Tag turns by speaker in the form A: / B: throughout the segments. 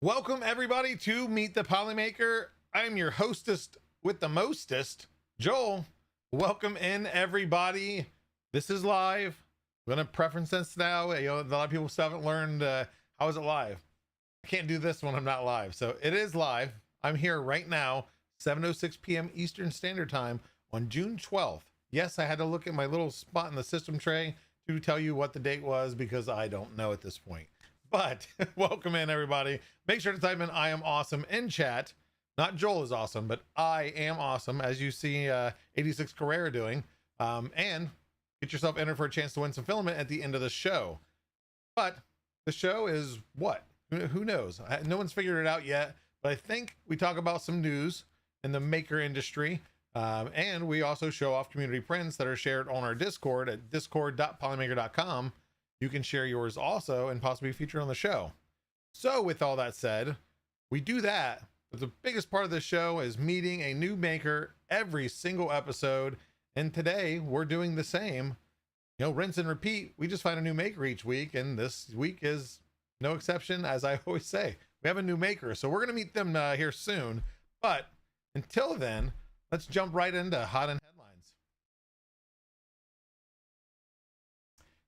A: Welcome everybody to Meet the Polymaker. I'm your hostess with the mostest, Joel. Welcome in everybody. This is live. I'm gonna preference this now. A lot of people still haven't learned how is it live. I can't do this when I'm not live, so it is live. I'm here right now, 7:06 p.m. Eastern Standard Time on June 12th. Yes, I had to look at my little spot in the system tray to tell you what the date was because I don't know at this point. But welcome in everybody. Make sure to type in I am awesome in chat. Not Joel is awesome, but I am awesome, as you see 86 Carrera doing. And get yourself entered for a chance to win some filament at the end of the show. But the show is what? Who knows? No one's figured it out yet, but I think we talk about some news in the maker industry. And we also show off community prints that are shared on our Discord at discord.polymaker.com. You can share yours also and possibly feature on the show. So with all that said, we do that, but the biggest part of the show is meeting a new maker every single episode. And today we're doing the same, rinse and repeat. We just find a new maker each week, and this week is no exception. As I always say, we have a new maker, so we're going to meet them here soon. But until then, let's jump right into hot and headlines.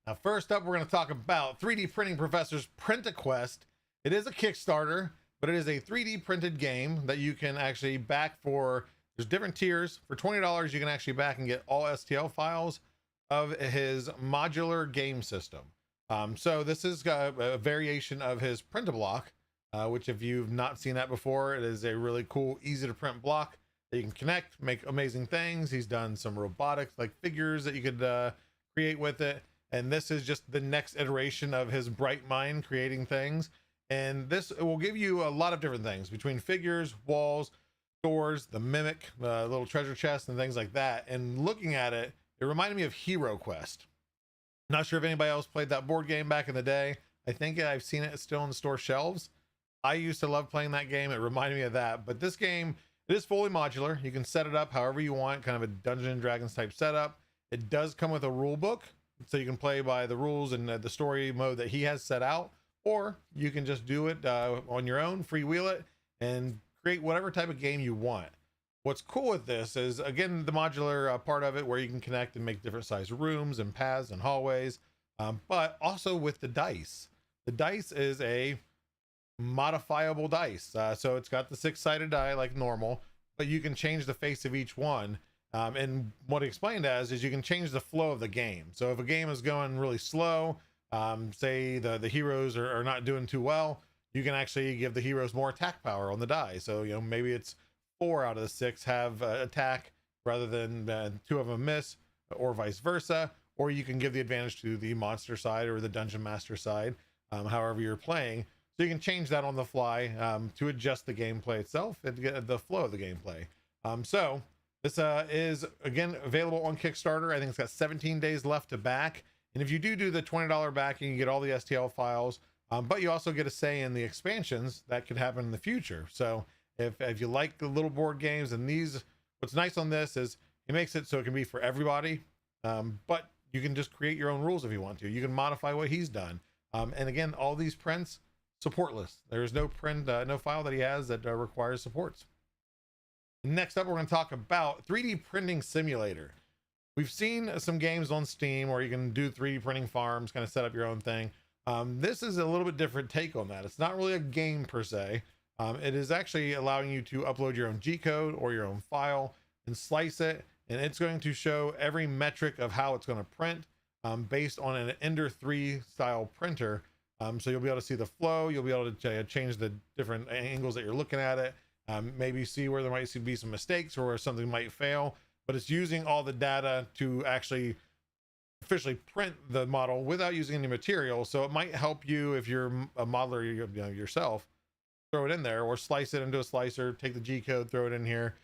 A: Now, first up, we're going to talk about 3D Printing Professor's Print-A-Quest. It is a Kickstarter, but it is a 3D printed game that you can actually back for. There's different tiers. For $20, you can actually back and get all STL files of his modular game system. So this is a variation of his print-a-block, which if you've not seen that before, it is a really cool, easy to print block that you can connect, make amazing things. He's done some robotics like figures that you could create with it. And this is just the next iteration of his bright mind creating things. And this will give you a lot of different things between figures, walls, doors, the mimic, little treasure chest and things like that. And looking at it, it reminded me of Hero Quest. Not sure if anybody else played that board game back in the day. I think I've seen it still in the store shelves. I used to love playing that game. It reminded me of that. But this game, it is fully modular. You can set it up however you want, kind of a Dungeons and Dragons type setup. It does come with a rule book, so you can play by the rules and the story mode that he has set out, or you can just do it on your own, freewheel it, and create whatever type of game you want. What's cool with this is, again, the modular part of it where you can connect and make different size rooms and paths and hallways, but also with the dice. The dice is a modifiable dice. So it's got the 6-sided die like normal, but you can change the face of each one. And what he explained as is you can change the flow of the game. So if a game is going really slow, say the heroes are not doing too well, you can actually give the heroes more attack power on the die. So maybe it's 4 out of the 6 have attack rather than 2 of them miss, or vice versa. Or you can give the advantage to the monster side or the dungeon master side, however you're playing. So you can change that on the fly to adjust the gameplay itself and get the flow of the gameplay. So this is, again, available on Kickstarter. I think it's got 17 days left to back. And if you do the $20 backing, you get all the STL files, but you also get a say in the expansions that could happen in the future. So if you like the little board games and these, what's nice on this is he makes it so it can be for everybody, but you can just create your own rules if you want to. You can modify what he's done. And again, all these prints, supportless. There's no print, no file that he has that requires supports. Next up, we're going to talk about 3D Printing Simulator. We've seen some games on Steam where you can do 3D printing farms, kind of set up your own thing. This is a little bit different take on that. It's not really a game per se. It is actually allowing you to upload your own G-code or your own file and slice it, and it's going to show every metric of how it's going to print based on an Ender 3 style printer. So you'll be able to see the flow. You'll be able to change the different angles that you're looking at it. Maybe see where there might be some mistakes or where something might fail, but it's using all the data to actually officially print the model without using any material. So it might help you if you're a modeler yourself, throw it in there or slice it into a slicer, take the G code, throw it in here,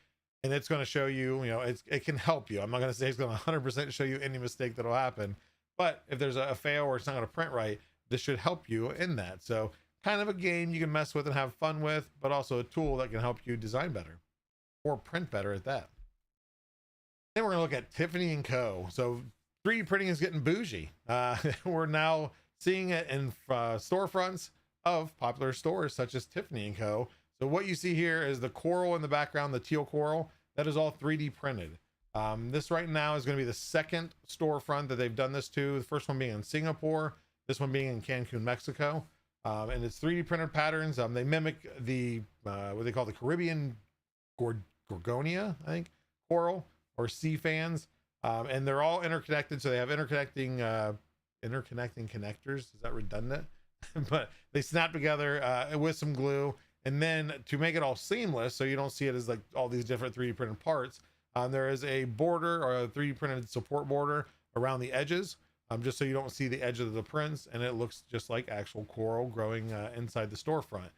A: and it's going to show you, it can help you. I'm not going to say it's going to 100% show you any mistake that'll happen, but if there's a fail or it's not going to print right, this should help you in that. So kind of a game you can mess with and have fun with, but also a tool that can help you design better or print better at that. Then we're going to look at Tiffany & Co. So 3D printing is getting bougie. We're now seeing it in storefronts, of popular stores such as Tiffany & Co. So what you see here is the coral in the background, the teal coral, that is all 3D printed. This right now is going to be the second storefront that they've done this to. The first one being in Singapore, this one being in Cancun, Mexico. And it's 3D printed patterns. They mimic the what they call the Caribbean Gorgonia, I think, coral or sea fans. And they're all interconnected, so they have interconnecting connectors. Is that redundant? But they snap together with some glue. And then to make it all seamless, so you don't see it as like all these different 3D printed parts, there is a border or a 3D printed support border around the edges, just so you don't see the edge of the prints, and it looks just like actual coral growing inside the storefront.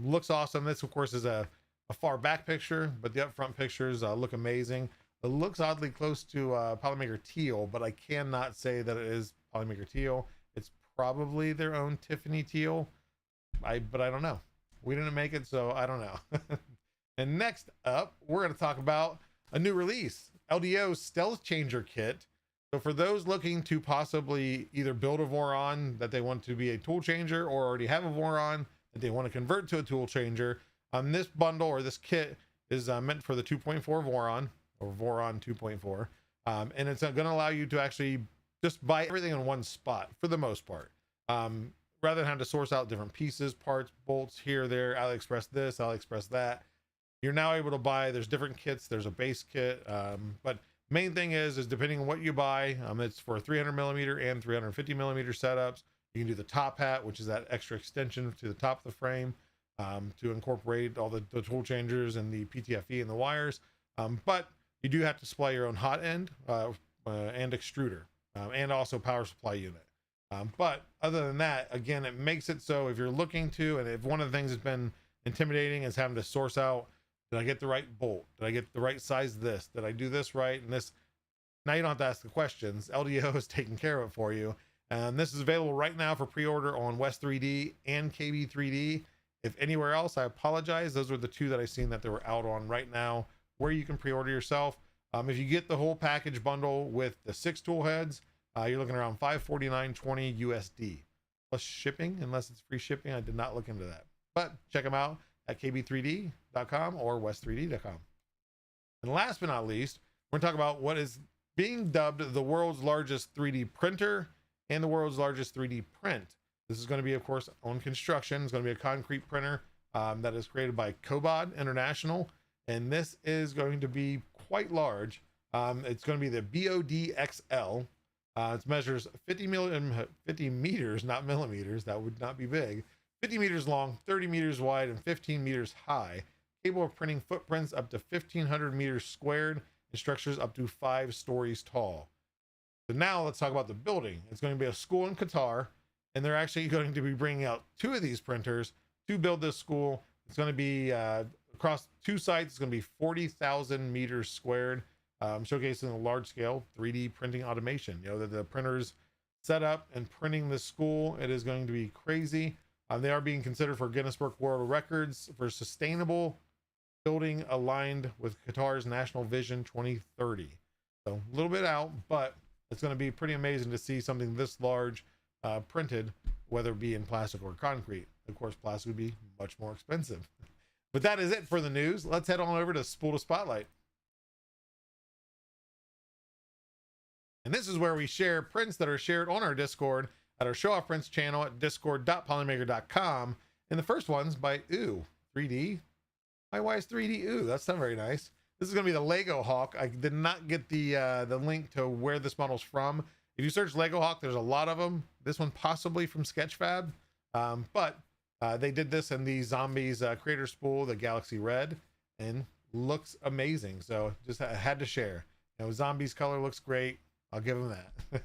A: Looks awesome. This, of course, is a far back picture, but the upfront pictures look amazing. It looks oddly close to Polymaker teal, but I cannot say that it is Polymaker teal. It's probably their own Tiffany teal, but I don't know. We didn't make it, so I don't know. And next up, we're going to talk about a new release, LDO Stealth Changer Kit. So for those looking to possibly either build a Voron that they want to be a tool changer, or already have a Voron that they want to convert to a tool changer, this bundle or this kit is meant for the 2.4 Voron, or Voron 2.4. And it's going to allow you to actually just buy everything in one spot for the most part. Rather than have to source out different pieces, parts, bolts here, there, AliExpress this, AliExpress that. You're now able to buy, there's different kits, there's a base kit, but main thing is depending on what you buy, it's for 300 millimeter and 350 millimeter setups. You can do the top hat, which is that extra extension to the top of the frame, to incorporate all the tool changers and the PTFE and the wires. But you do have to supply your own hot end and extruder, and also power supply unit. But other than that, again, it makes it so if you're looking to, and if one of the things that's been intimidating is having to source out, did I get the right bolt? Did I get the right size of this? Did I do this right? And this, now you don't have to ask the questions. LDO is taking care of it for you. And this is available right now for pre-order on West 3D and KB 3D. If anywhere else, I apologize. Those were the two that I've seen that they were out on right now where you can pre-order yourself. If you get the whole package bundle with the 6 tool heads, you're looking around $549.20 USD plus shipping, unless it's free shipping. I did not look into that, but check them out at kb3d.com or west3d.com. And last but not least, we're going to talk about what is being dubbed the world's largest 3D printer and the world's largest 3D print. This is going to be, of course, on construction. It's going to be a concrete printer that is created by Ecovate International, and this is going to be quite large. It's going to be the BOD XL. It measures 50 meters, not millimeters. That would not be big. 50 meters long, 30 meters wide, and 15 meters high. Capable of printing footprints up to 1,500 meters squared and structures up to 5 stories tall. So now let's talk about the building. It's going to be a school in Qatar, and they're actually going to be bringing out 2 of these printers to build this school. It's going to be across 2 sites. It's going to be 40,000 meters squared. Showcasing a large scale 3D printing automation. You know, the printers set up and printing this school, it is going to be crazy. They are being considered for Guinness Book World Records for sustainable building aligned with Qatar's National Vision 2030. So a little bit out, but it's going to be pretty amazing to see something this large printed, whether it be in plastic or concrete. Of course, plastic would be much more expensive. But that is it for the news. Let's head on over to Spool to Spotlight. And this is where we share prints that are shared on our Discord at our Show Off Prints channel at discord.polymaker.com. And the first one's by Ooh 3D. Why is 3D Ooh? That's not very nice. This is going to be the Lego Hawk. I did not get the link to where this model's from. If you search Lego Hawk, there's a lot of them. This one possibly from Sketchfab. But they did this in the Zombies creator spool, the Galaxy Red, and looks amazing. So just had to share. You know, Zombies color looks great. I'll give them that.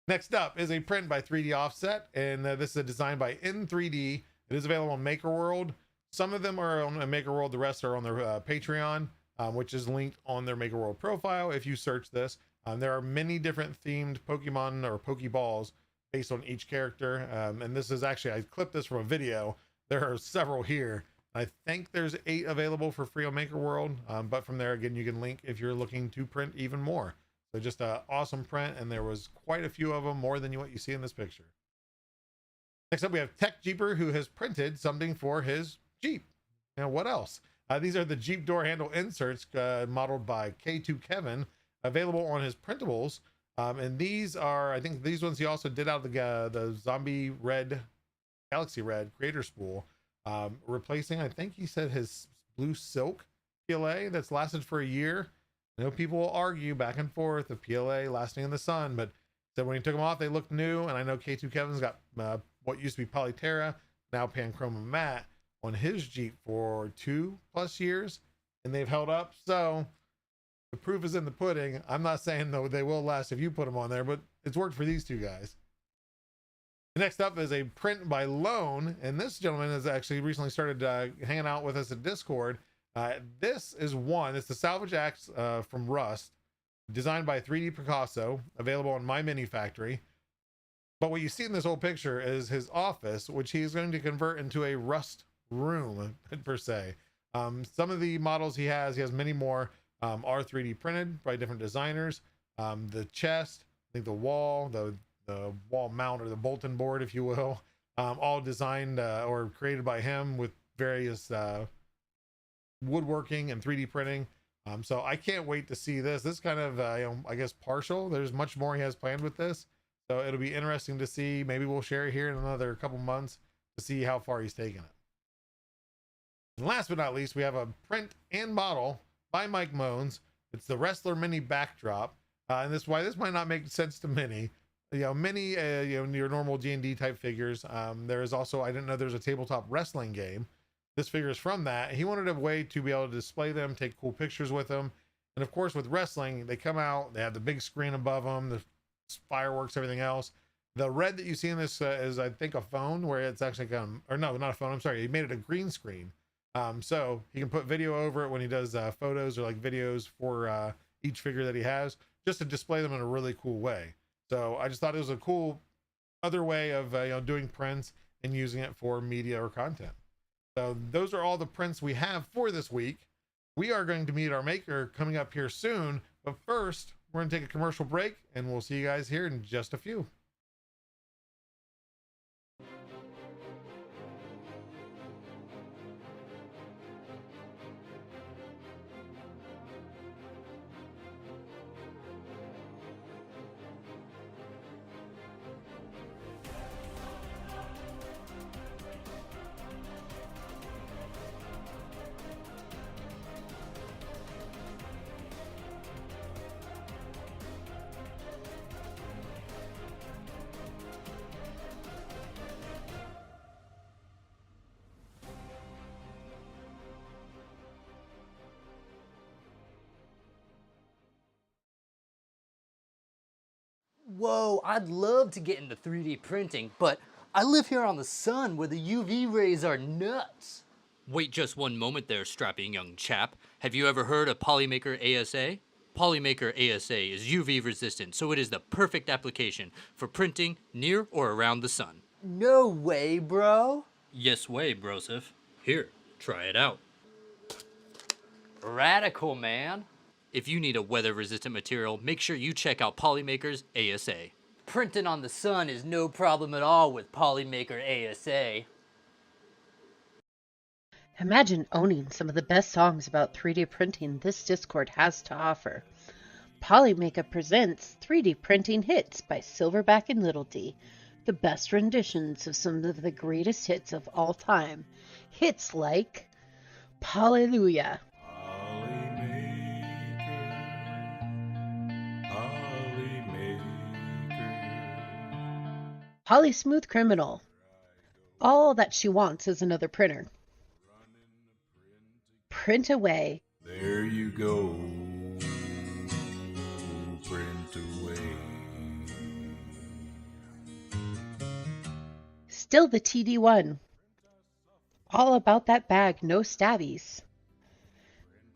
A: Next up is a print by 3D Offset, and this is a design by N3D. It is available on Maker World. Some of them are on Maker World, the rest are on their Patreon, which is linked on their Maker World profile if you search this. There are many different themed Pokemon or Pokeballs based on each character, and this is actually, I clipped this from a video. There are several here. I think there's 8 available for free on Maker World, but from there, again, you can link if you're looking to print even more. So just an awesome print, and there was quite a few of them, more than what you see in this picture. Next up, we have Tech Jeeper, who has printed something for his Jeep. Now, what else? These are the Jeep door handle inserts modeled by K2 Kevin, available on his printables. And these are, I think these ones he also did out of the Zombie Red, Galaxy Red creator spool, replacing, I think he said, his blue silk PLA that's lasted for a year. I know people will argue back and forth of PLA lasting in the sun, but said when he took them off, they looked new. And I know K2 Kevin's got what used to be Polyterra, now Panchroma Matte, on his Jeep for 2+ years, and they've held up. So the proof is in the pudding. I'm not saying though they will last if you put them on there, but it's worked for these two guys. Next up is a print by Lone, and this gentleman has actually recently started hanging out with us at Discord. This is one. It's the Salvage Axe from Rust, designed by 3D Picasso, available on My Mini Factory. But what you see in this whole picture is his office, which he's going to convert into a Rust room per se. Some of the models he has many more, are 3D printed by different designers. The chest, I think the wall mount, or the Bolton board, if you will, all designed or created by him with various woodworking and 3D printing. So I can't wait to see this. This kind of, I guess partial. There's much more he has planned with this. So it'll be interesting to see. Maybe we'll share it here in another couple months to see how far he's taken it. And last but not least, we have a print and model by Mike Moans. It's the Wrestler Mini backdrop. And this might not make sense to many. Many, your normal D&D type figures. There is also, I didn't know there's a tabletop wrestling game. This figure is from that. He wanted a way to be able to display them, take cool pictures with them. And of course, with wrestling, they come out, they have the big screen above them, the fireworks, everything else. The red that you see in this is, I think, a phone, where it's actually or no, not a phone. I'm sorry. He made it a green screen. So he can put video over it when he does photos or like videos for each figure that he has, just to display them in a really cool way. So I just thought it was a cool other way of doing prints and using it for media or content. So those are all the prints we have for this week. We are going to meet our maker coming up here soon, but first we're going to take a commercial break, and we'll see you guys here in just a few.
B: Whoa, I'd love to get into 3D printing, but I live here on the sun where the UV rays are nuts.
C: Wait just one moment there, strapping young chap. Have you ever heard of Polymaker ASA? Polymaker ASA is UV resistant, so it is the perfect application for printing near or around the sun.
B: No way, bro.
C: Yes way, brosif. Here, try it out.
B: Radical, man.
C: If you need a weather-resistant material, make sure you check out Polymaker's ASA.
B: Printing on the sun is no problem at all with Polymaker ASA.
D: Imagine owning some of the best songs about 3D printing this Discord has to offer. Polymaker presents 3D Printing Hits by Silverback and Little D, the best renditions of some of the greatest hits of all time. Hits like Hallelujah, Polly Smooth Criminal, All That She Wants Is Another Printer, Print Away,
E: There you go, print away.
D: Still the TD1, All About That Bag, No Stabbies,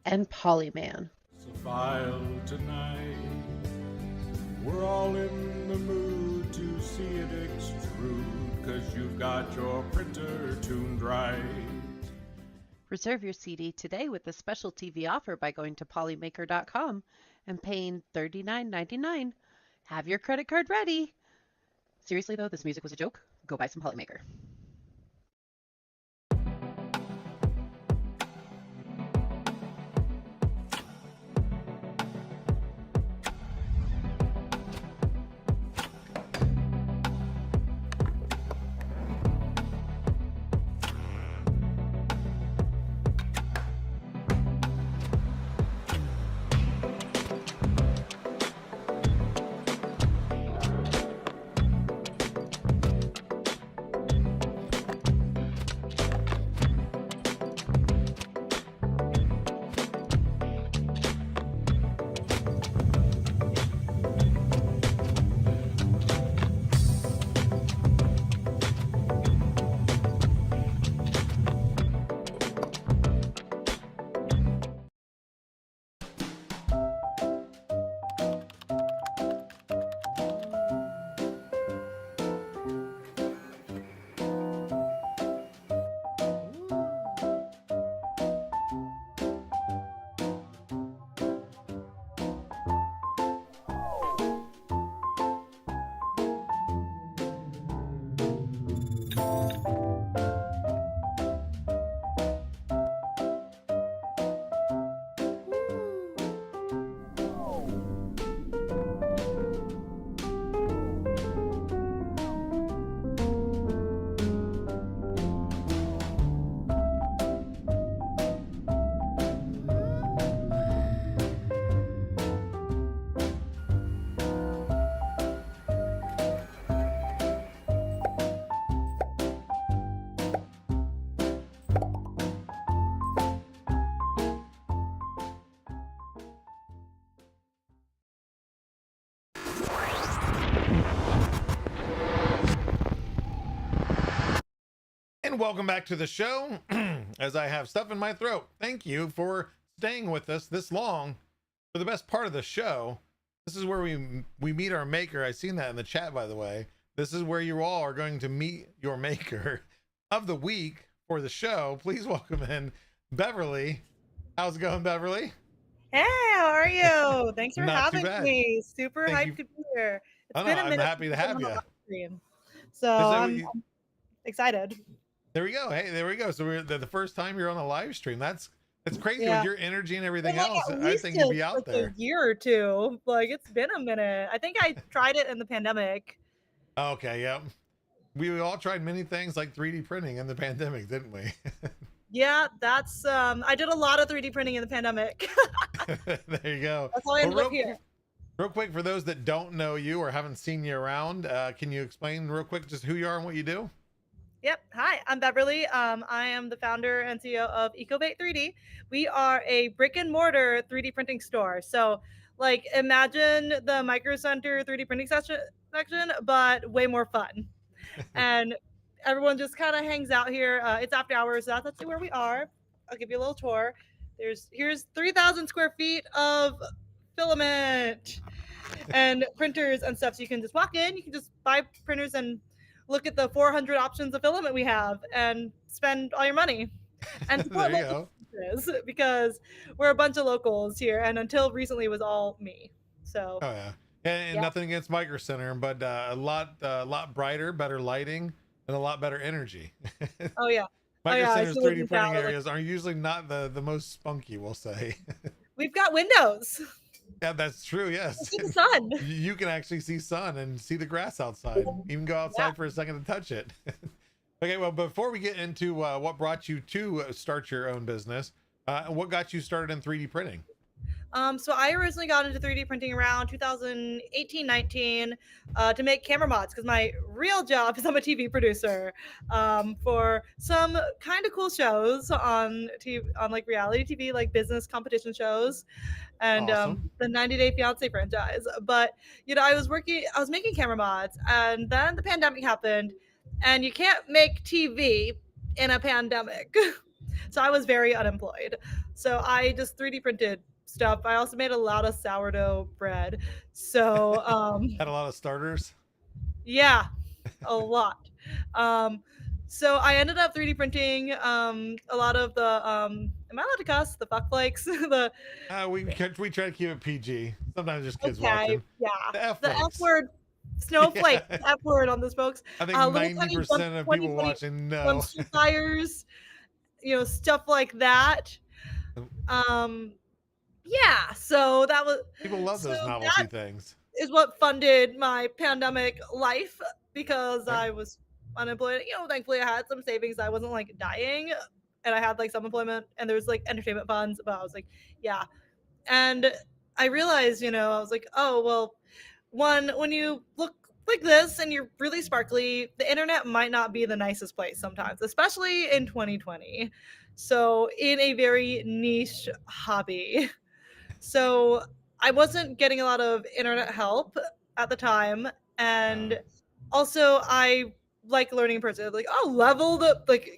D: and Polyman.
E: It's a file tonight. We're all in the mood to see it extrude, 'cause you've got your printer tuned right.
D: Reserve your CD today with a special TV offer by going to polymaker.com and paying $39.99. Have your credit card ready. Seriously though, this music was a joke. go buy some Polymaker.
A: And welcome back to the show. As I have stuff in my throat, thank you for staying with us this long for the best part of the show. This is where we meet our maker. I've seen that in the chat, by the way. This is where you all are going to meet your maker of the week for the show. Please welcome in Beverly. How's it going, Beverly?
F: Hey, how are you? Thanks for
A: Not too
F: having
A: bad.
F: me. Super
A: Thank
F: hyped
A: you.
F: to be here. It's
A: Oh,
F: been
A: no,
F: a
A: I'm
F: minute
A: happy to
F: since I've
A: have
F: been on
A: you.
F: the live stream. So
A: Is that what
F: I'm
A: you-
F: excited.
A: There we go. Hey, there we go. So we're the first time you're on a live stream. That's crazy
F: Yeah.
A: with your energy and everything
F: Been, like,
A: else.
F: at
A: I
F: least
A: think you'd be out
F: like
A: there.
F: a year or two. Like it's been a minute. I think I tried it in the pandemic.
A: Okay, yep. We all tried many things like 3D printing in the pandemic, didn't we?
F: Yeah, that's I did a lot of 3D printing in the pandemic.
A: There you go.
F: That's why I ended up
A: real,
F: here.
A: real quick, for those that don't know you or haven't seen you around, can you explain real quick just who you are and what you do?
F: Yep. Hi, I'm Beverly. I am the founder and CEO of Ecovate 3D. We are a brick and mortar 3D printing store. So, like, imagine the Micro Center 3D printing section, but way more fun. And everyone just kind of hangs out here. It's after hours. So that's actually where we are. I'll give you a little tour. Here's 3,000 square feet of filament and printers and stuff. So you can just walk in. You can just buy printers and look at the 400 options of filament we have and spend all your money and support
A: There you
F: local
A: go.
F: businesses because we're a bunch of locals here, and until recently it was all me. So
A: Oh yeah. And
F: Yeah.
A: nothing against Micro Center, but a lot brighter, better lighting, and a lot better energy.
F: oh yeah,
A: Micro
F: yeah, I
A: Center's
F: still live
A: 3D
F: in
A: printing
F: town, like-
A: areas are usually not the most spunky, we'll say.
F: we've got windows.
A: Yeah, that's true. Yes.
F: See the sun.
A: You can actually see sun and see the grass outside. Even go outside for a second to touch it. Okay, well, before we get into what brought you to start your own business, what got you started in 3D printing?
F: So I originally got into 3D printing around 2018-19 to make camera mods because my real job is I'm a TV producer for some kind of cool shows on TV, on like reality TV, like business competition shows, and
A: Awesome.
F: the 90 Day Fiance franchise. But I was making camera mods, and then the pandemic happened, and you can't make TV in a pandemic. So I was very unemployed. So I just 3D printed stuff. I also made a lot of sourdough bread. So
A: Had a lot of starters.
F: yeah, a lot. So I ended up 3D printing a lot of the am I allowed to cuss? The fuck flakes? the
A: We try to keep it PG. Sometimes there's kids
F: okay,
A: watching.
F: yeah.
A: The F
F: The F
A: flakes.
F: word snowflake,
A: Yeah.
F: F word on this, folks.
A: I think
F: Little tiny
A: 90% of people
F: 2020
A: watching know.
F: dumpster fires, stuff like that. Um, yeah, so that was
A: People love
F: so
A: those
F: that
A: novelty things.
F: is what funded my pandemic life because
A: Right.
F: I was unemployed. Thankfully I had some savings. I wasn't like dying, and I had like some employment, and there was like entertainment funds. But I was like, yeah. And I realized, I was like, oh well, when you look like this and you're really sparkly, the internet might not be the nicest place sometimes, especially in 2020. So in a very niche hobby. So I wasn't getting a lot of internet help at the time. And also I like learning in person. Like, oh, leveled up. Like,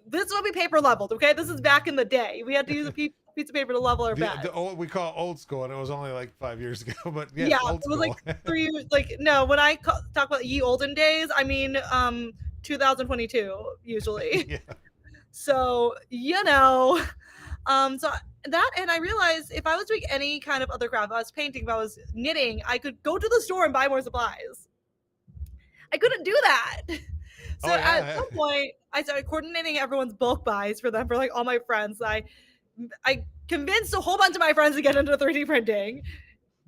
F: this will be paper leveled. Okay. This is back in the day. We had to use a piece of paper to level our bed.
A: The old, we call it old school, and it was only like 5 years ago. But yes,
F: Yeah,
A: old
F: it was
A: school.
F: like 3 years. Like, no, when I talk about ye olden days, I mean 2022 usually.
A: Yeah.
F: So so that, and I realized if I was doing any kind of other craft, if I was painting, if I was knitting, I could go to the store and buy more supplies. I couldn't do that. So
A: Oh, yeah.
F: at some point, I started coordinating everyone's bulk buys for them, for like all my friends. I convinced a whole bunch of my friends to get into 3D printing.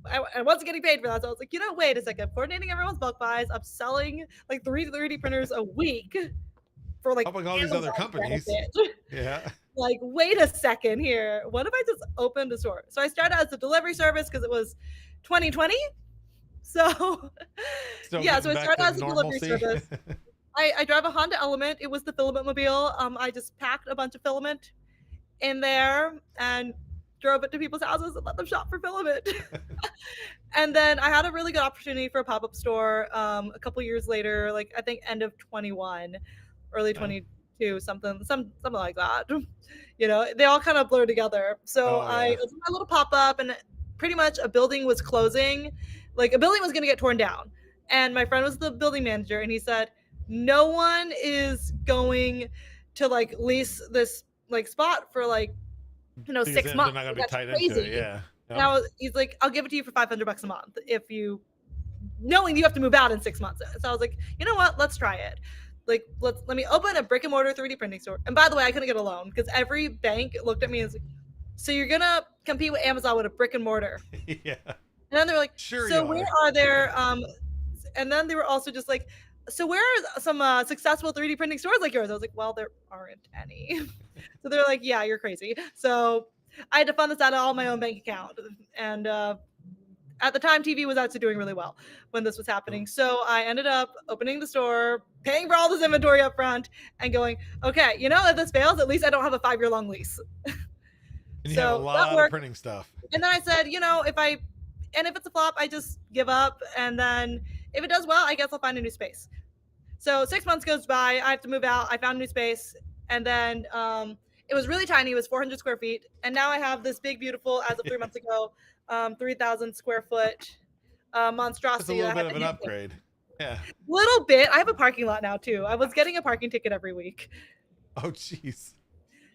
F: I wasn't getting paid for that. So I was like, wait a second. I'm coordinating everyone's bulk buys. I'm selling like 3D printers a week for like
A: Helping all these other
F: Amazon
A: companies.
F: benefit.
A: Yeah.
F: Like, wait a second here. What if I just opened a store? So I started as a delivery service because it was 2020. So
A: Still
F: yeah,
A: getting
F: so I
A: back
F: started
A: to
F: as a delivery
A: normalcy.
F: service. I drive a Honda Element. It was the filament mobile. I just packed a bunch of filament in there and drove it to people's houses and let them shop for filament. And then I had a really good opportunity for a pop-up store a couple years later, like I think end of 21, early 22, something like that. They all kind of blur together. So I opened my little pop-up, and pretty much a building was closing. Like, a building was going to get torn down. And my friend was the building manager, and he said, no one is going to like lease this like spot for like 6 months.
A: They're not gonna be
F: That's
A: tied
F: crazy.
A: into it. Yeah.
F: Now he's like, I'll give it to you for $500 a month if you, knowing you have to move out in 6 months. So I was like, you know what? Let's try it. Like, let me open a brick and mortar 3D printing store. And by the way, I couldn't get a loan because every bank looked at me and was like, so you're gonna compete with Amazon with a brick and mortar?
A: Yeah.
F: And then they're like,
A: Sure.
F: so where are there? And then they were also just like, so where are some successful 3D printing stores like yours? I was like, well, there aren't any. So they're like, yeah, you're crazy. So I had to fund this out of all my own bank account. And at the time, TV was actually doing really well when this was happening. So I ended up opening the store, paying for all this inventory up front, and going, okay, if this fails, at least I don't have a 5-year long lease.
A: And you
F: So
A: have a lot
F: that
A: of
F: worked.
A: printing stuff.
F: And then I said, if it's a flop, I just give up. And then if it does well, I guess I'll find a new space. So 6 months goes by. I have to move out. I found a new space. And then it was really tiny. It was 400 square feet. And now I have this big, beautiful, as of 3 months ago, 3,000 square foot
A: It's a
F: monstrosity.
A: little bit of an upgrade. Yeah.
F: Little bit. I have a parking lot now, too. I was getting a parking ticket every week.
A: Oh, jeez.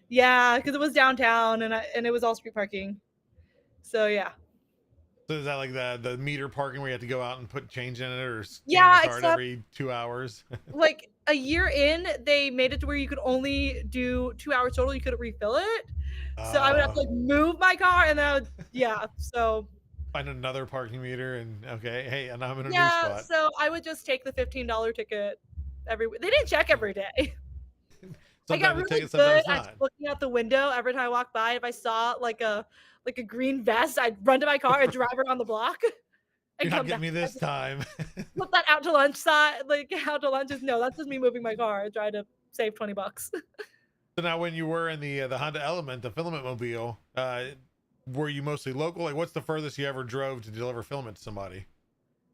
F: Yeah, because it was downtown and it was all street parking. So, yeah.
A: So is that like the meter parking where you have to go out and put change in it, or scan
F: Yeah,
A: your card
F: except-
A: every 2 hours?
F: Like a year in, they made it to where you could only do 2 hours total. You couldn't refill it. So I would have to like move my car, and then I would, so
A: find another parking meter, and okay, hey, and I'm in a new
F: yeah,
A: spot.
F: so I would just take the $15 ticket every week. They didn't check every day. I got
A: Sometimes it
F: really
A: takes,
F: good
A: sometimes
F: at
A: not.
F: looking out the window every time I walked by. If I saw like a green vest, I'd run to my car and drive around the block. And
A: You're not
F: come
A: getting
F: back.
A: me this time.
F: Put that out to lunch side, like out to lunch is no. That's just me moving my car and trying to save $20.
A: So now, when you were in the Honda Element, the filament mobile, were you mostly local? Like, what's the furthest you ever drove to deliver filament to somebody?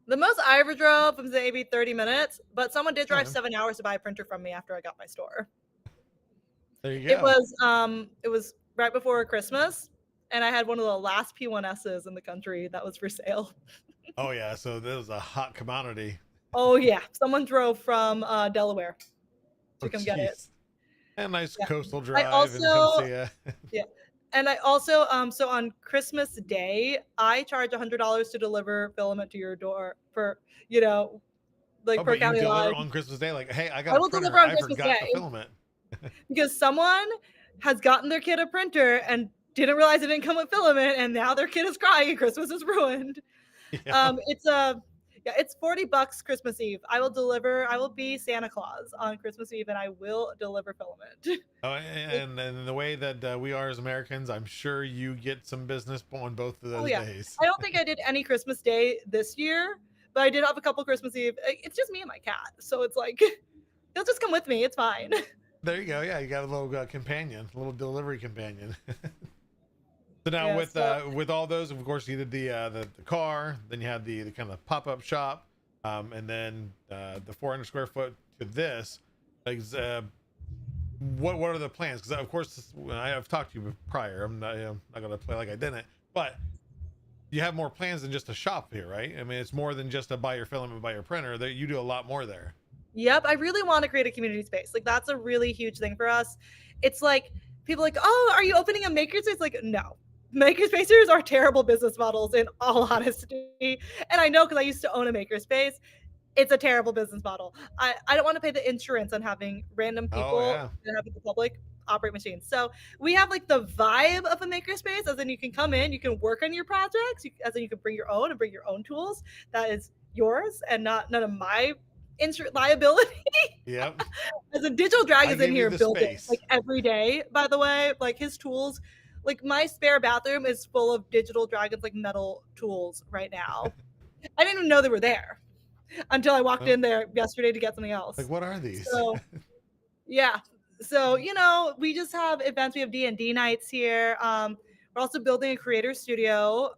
F: The most I ever drove was maybe 30 minutes, but someone did drive
A: Okay.
F: 7 hours to buy a printer from me after I got my store.
A: There you go.
F: It was right before Christmas, and I had one of the last P1Ss in the country that was for sale.
A: Oh yeah, so that was a hot commodity.
F: Oh yeah, someone drove from Delaware to come get it.
A: Jeez. And nice
F: Yeah.
A: coastal drive and
F: also-
A: come see ya.
F: And I also so on Christmas Day, I charge $100 to deliver filament to your door for like
A: Oh,
F: per
A: but you
F: county
A: deliver
F: line.
A: on Christmas Day, like, hey, I
F: I
A: got a
F: will
A: printer,
F: deliver on
A: I
F: Christmas
A: forgot
F: Day
A: the filament.
F: because someone has gotten their kid a printer and didn't realize it didn't come with filament, and now their kid is crying and Christmas is ruined.
A: Yeah.
F: It's $40 Christmas Eve. I will be Santa Claus on Christmas Eve, and I will deliver filament.
A: Oh, and the way that we are as Americans, I'm sure you get some business on both of those
F: Yeah.
A: days.
F: I don't think I did any Christmas Day this year, but I did have a couple Christmas Eve. It's just me and my cat, so it's like he'll just come with me. It's fine.
A: There you go. Yeah, you got a little companion, a little delivery companion. So now
F: Yeah,
A: with all those, of course, you did the car, then you had the kind of pop-up shop, and then the 400 square foot to this. Like, what are the plans? Because of course, I've talked to you prior. I'm not gonna play like I didn't, but you have more plans than just a shop here, right? I mean, it's more than just a buy your filament, buy your printer. There, you do a lot more there.
F: Yep, I really want to create a community space. Like that's a really huge thing for us. It's like people are like, oh, are you opening a makerspace? Like, no. Makerspaces are terrible business models in all honesty. And I know because I used to own a makerspace. It's a terrible business model. I don't want to pay the insurance on having random people and having the public operate machines. So we have like the vibe of a makerspace, as in you can come in, you can work on your projects, as in you can bring your own and bring your own tools. That is yours and not none of my liability.
A: Yep.
F: As a Digital Dragon's
A: I
F: in
A: give
F: here
A: you the
F: building
A: space.
F: like every day, by the way, like his tools, like my spare bathroom is full of Digital Dragon's like metal tools right now. I didn't even know they were there until I walked in there yesterday to get something else.
A: Like, what are these?
F: So yeah. So, you know, we just have events. We have D&D nights here. We're also building a creator studio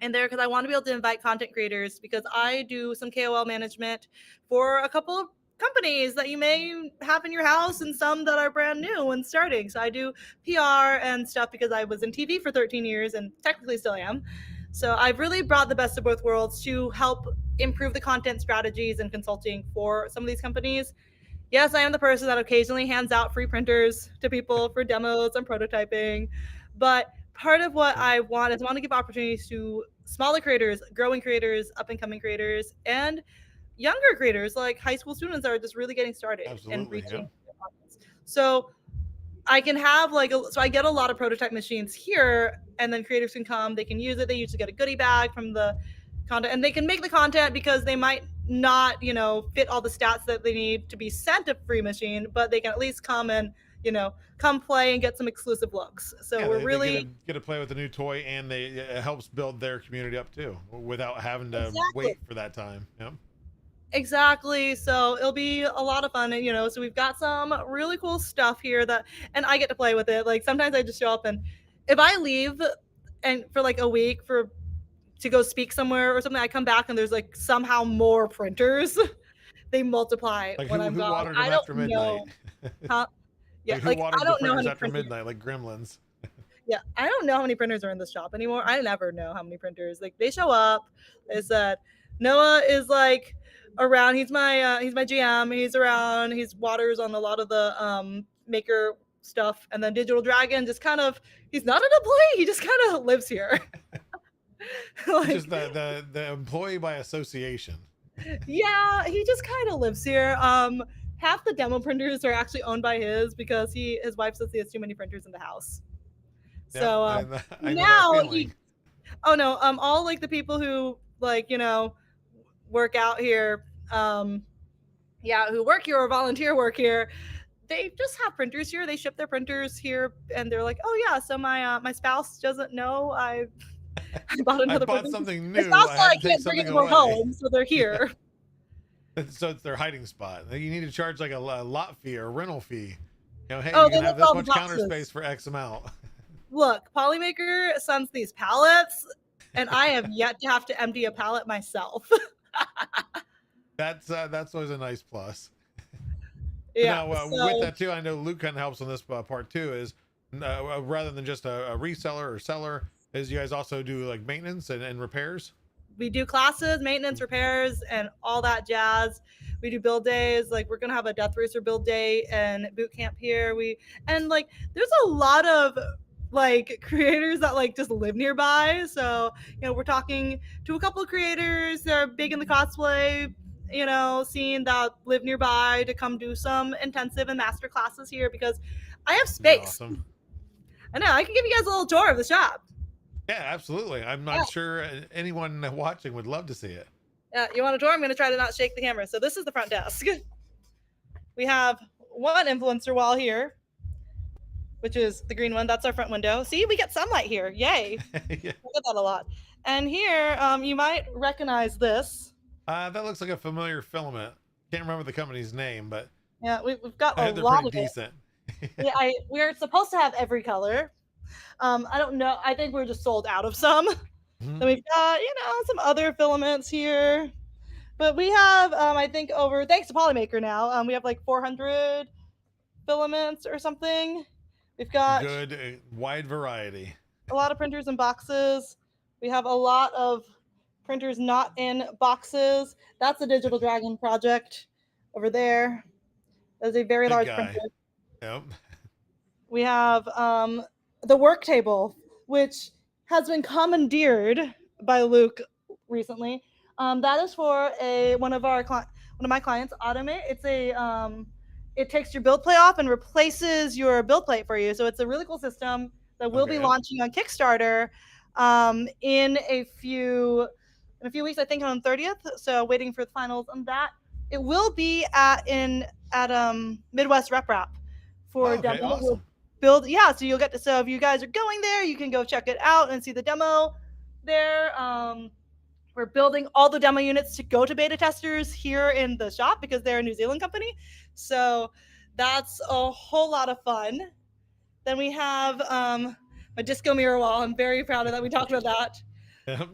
F: in there because I want to be able to invite content creators because I do some KOL management for a couple of companies that you may have in your house and some that are brand new and starting. So I do PR and stuff because I was in TV for 13 years and technically still am. So I've really brought the best of both worlds to help improve the content strategies and consulting for some of these companies. Yes, I am the person that occasionally hands out free printers to people for demos and prototyping. But part of what I want is I want to give opportunities to smaller creators, growing creators, up and coming creators, and younger creators like high school students that are just really getting started and reaching their audience. So I can have so I get a lot of prototype machines here, and then creators can come, they can use it. They usually get a goodie bag from the content, and they can make the content because they might not, fit all the stats that they need to be sent a free machine, but they can at least come and, come play and get some exclusive looks. So
A: Yeah,
F: we're
A: they
F: really
A: get to play with a new toy, and it helps build their community up too, without having to wait for that time. Yeah.
F: Exactly. So it'll be a lot of fun. And, so we've got some really cool stuff here and I get to play with it. Like sometimes I just show up, and if I leave and for like a week to go speak somewhere or something, I come back and there's like somehow more printers. They multiply
A: Like
F: when
A: who
F: I'm gone.
A: watered them
F: I don't
A: after midnight?
F: know. Huh? Yeah,
A: Like, who watered
F: I
A: the
F: don't know how
A: printers
F: many
A: after
F: printers.
A: midnight, like gremlins?
F: Yeah, I don't know how many printers are in the shop anymore. I never know how many printers. Like they show up. They said Noah is like around. He's my GM. He's around. He's waters on a lot of the maker stuff, and then Digital Dragon just kind of he's not an employee. He just kind of lives here.
A: Just the employee by association.
F: Yeah, he just kind of lives here. Half the demo printers are actually owned by his because his wife says he has too many printers in the house.
A: Yeah,
F: So
A: I know
F: now
A: that feeling.
F: all like the people who work out here, who work here or volunteer work here, they just have printers here. They ship their printers here, and they're like, oh yeah, so my spouse doesn't know I bought another
A: bought
F: printer.
A: something
F: My
A: new.
F: spouse
A: I had to take
F: can't bring it
A: something
F: to her
A: away.
F: home, so they're here.
A: So it's their hiding spot. You need to charge like a lot fee or a rental fee. Hey,
F: Oh,
A: you
F: they
A: can have
F: look
A: this
F: all
A: much
F: the
A: counter
F: boxes.
A: space for X amount.
F: Look, Polymaker sends these pallets, and I have yet to have to empty a pallet myself.
A: That's always a nice plus.
F: Yeah.
A: Now, with that too, I know Luke kind of helps on this part too. Is rather than just a reseller or seller, is you guys also do like maintenance and repairs?
F: We do classes, maintenance, repairs, and all that jazz. We do build days. Like we're gonna have a Death Racer build day and boot camp here. There's a lot of creators that just live nearby. So we're talking to a couple of creators that are big in the cosplay seeing that live nearby to come do some intensive and master classes here because I have
A: That'd be
F: space.
A: awesome.
F: I know, I can give you guys a little tour of the shop.
A: Yeah, absolutely. I'm not sure anyone watching would love to see it.
F: Yeah, you want a tour? I'm going to try to not shake the camera. So this is the front desk. We have one influencer wall here, which is the green one. That's our front window. See, we get sunlight here. Yay.
A: Yeah.
F: We get that a lot. And here, you might recognize this.
A: That looks like a familiar filament. Can't remember the company's name, but
F: yeah, we've got a
A: they're
F: lot
A: pretty
F: of
A: decent.
F: yeah, we're supposed to have every color. I don't know. I think we're just sold out of some.
A: Mhm.
F: So we've got, some other filaments here. But we have, I think thanks to Polymaker now, we have like 400 filaments or something. We've got
A: Good, wide variety.
F: a lot of printers in boxes. We have a lot of printers not in boxes. That's a Digital Dragon project over there. There's a very
A: Big
F: large
A: guy.
F: printer.
A: Yep.
F: We have the work table, which has been commandeered by Luke recently. That is for one of my clients, Automate. It's it takes your build plate off and replaces your build plate for you. So it's a really cool system that will be launching on Kickstarter in a few weeks, I think on the 30th. So waiting for the finals on that. It will be at Midwest Rep Rap for demo.
A: Awesome.
F: So you'll get to, so if you guys are going there, you can go check it out and see the demo there. We're building all the demo units to go to beta testers here in the shop because they're a New Zealand company. So that's a whole lot of fun. Then we have my disco mirror wall. I'm very proud of that. We talked about that.
A: Yep.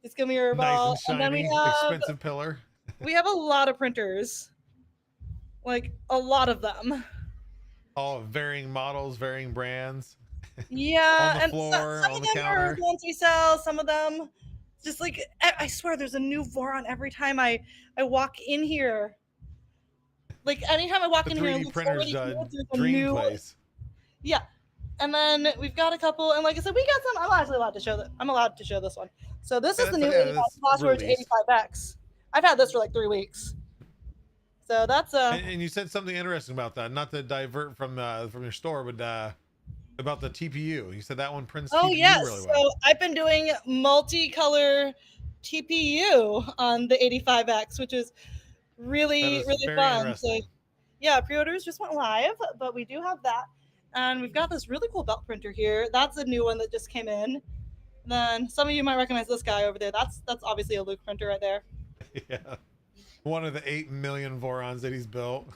F: Disco mirror
A: Nice
F: wall.
A: and shiny,
F: then we have
A: expensive pillar.
F: we have a lot of printers, like a lot of them.
A: All varying models, varying brands.
F: Yeah,
A: On the floor,
F: some
A: on
F: of
A: the
F: them
A: counter.
F: are ones we sell. Some of them, just like I swear, there's a new Voron every time I walk in here. Like anytime I walk
A: The
F: in here,
A: 3D
F: and look
A: printer's
F: there's a
A: dream
F: new
A: place.
F: Yeah, and then we've got a couple, and like I said, we got some. I'm actually allowed to show that. I'm allowed to show this one. So this is the new 85 Flashwords
A: released.
F: 85X. I've had this for like 3 weeks. So that's
A: And you said something interesting about that. Not to divert from your store, but about the TPU. You said that one prints TPU
F: yes.
A: really well.
F: So I've been doing multicolor TPU on the 85X, which is really
A: very
F: fun. So
A: interesting.
F: yeah, pre-orders just went live, but we do have that. And we've got this really cool belt printer here. That's a new one that just came in. And then some of you might recognize this guy over there. That's obviously a Luke printer right there.
A: Yeah. One of the 8 million Vorons that he's built.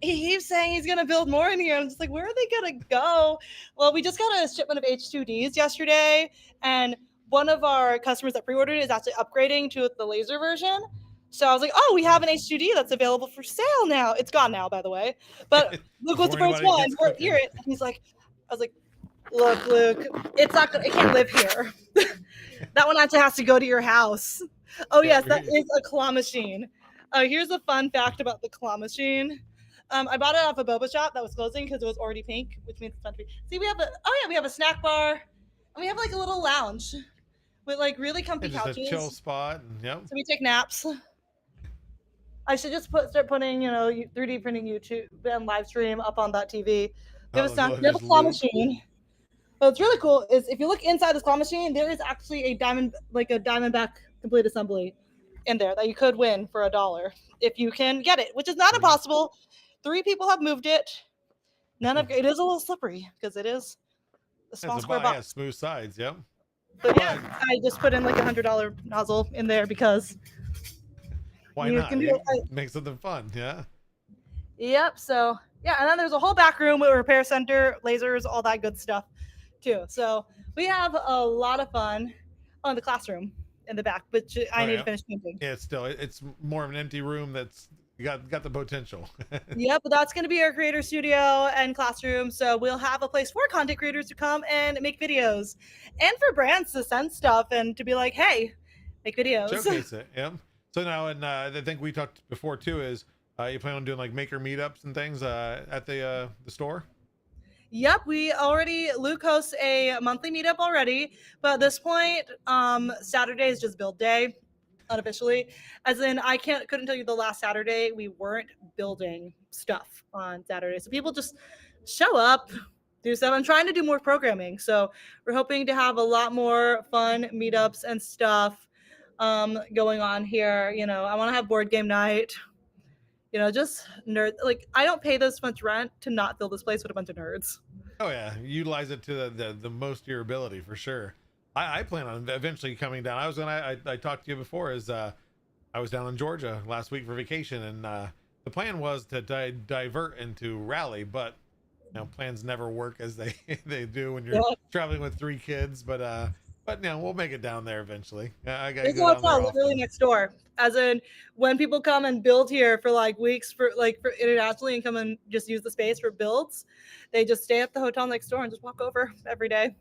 F: He keeps saying he's going to build more in here. I'm just like, where are they going to go? Well, we just got a shipment of H2Ds yesterday, and one of our customers that pre-ordered is actually upgrading to the laser version. So I was like, oh, we have an H2D that's available for sale now. It's gone now, by the way. But Luke was the first one to hear it. And he's like, I was like, look, Luke, it can't live here. That one actually has to go to your house. Oh, yes, that is a claw machine. Here's a fun fact about the claw machine. I bought it off a boba shop that was closing because it was already pink, which means it's meant to be. See, we have a snack bar, and we have like a little lounge with like really comfy couches.
A: Just a chill spot. Yep.
F: So we take naps. I should just start putting 3D printing YouTube and live stream up on that TV. We have a claw machine. But what's really cool is if you look inside this claw machine, there is actually a Diamondback complete assembly in there that you could win for $1 if you can get it, which is not impossible. 3 people have moved it. It is a little slippery because it is a small square box.
A: Yeah, smooth sides. Yep.
F: But yeah, I just put in like $100 nozzle in there because
A: why not? Make something fun. Yeah.
F: Yep. So yeah, and then there's a whole back room with a repair center, lasers, all that good stuff too. So we have a lot of fun on the classroom in the back, which I need to finish painting.
A: Yeah, it's more of an empty room that's got the potential.
F: Yep, but that's going to be our creator studio and classroom. So we'll have a place for content creators to come and make videos, and for brands to send stuff and to be like, hey, make videos.
A: Showcase it. Yep. So now, and I think we talked before too, is you plan on doing like maker meetups and things at the store?
F: Yep, Luke hosts a monthly meetup already, but at this point, Saturday is just build day. unofficially. As in, I couldn't tell you the last Saturday we weren't building stuff on Saturday. So people just show up, do stuff. I'm trying to do more programming, so we're hoping to have a lot more fun meetups and stuff going on here. You know, I want to have board game night. You know, just nerd. Like, I don't pay this much rent to not fill this place with a bunch of nerds.
A: Oh yeah, utilize it to the most of your ability for sure. I plan on eventually coming down. I talked to you before as I was down in Georgia last week for vacation, and the plan was to divert into Raleigh, but you know, plans never work as they they do when you're traveling with 3 kids. But no, we'll make it down there eventually. I gotta
F: It's
A: go down there
F: literally
A: often.
F: next door. As in, when people come and build here for like weeks for internationally and come and just use the space for builds, they just stay at the hotel next door and just walk over every day.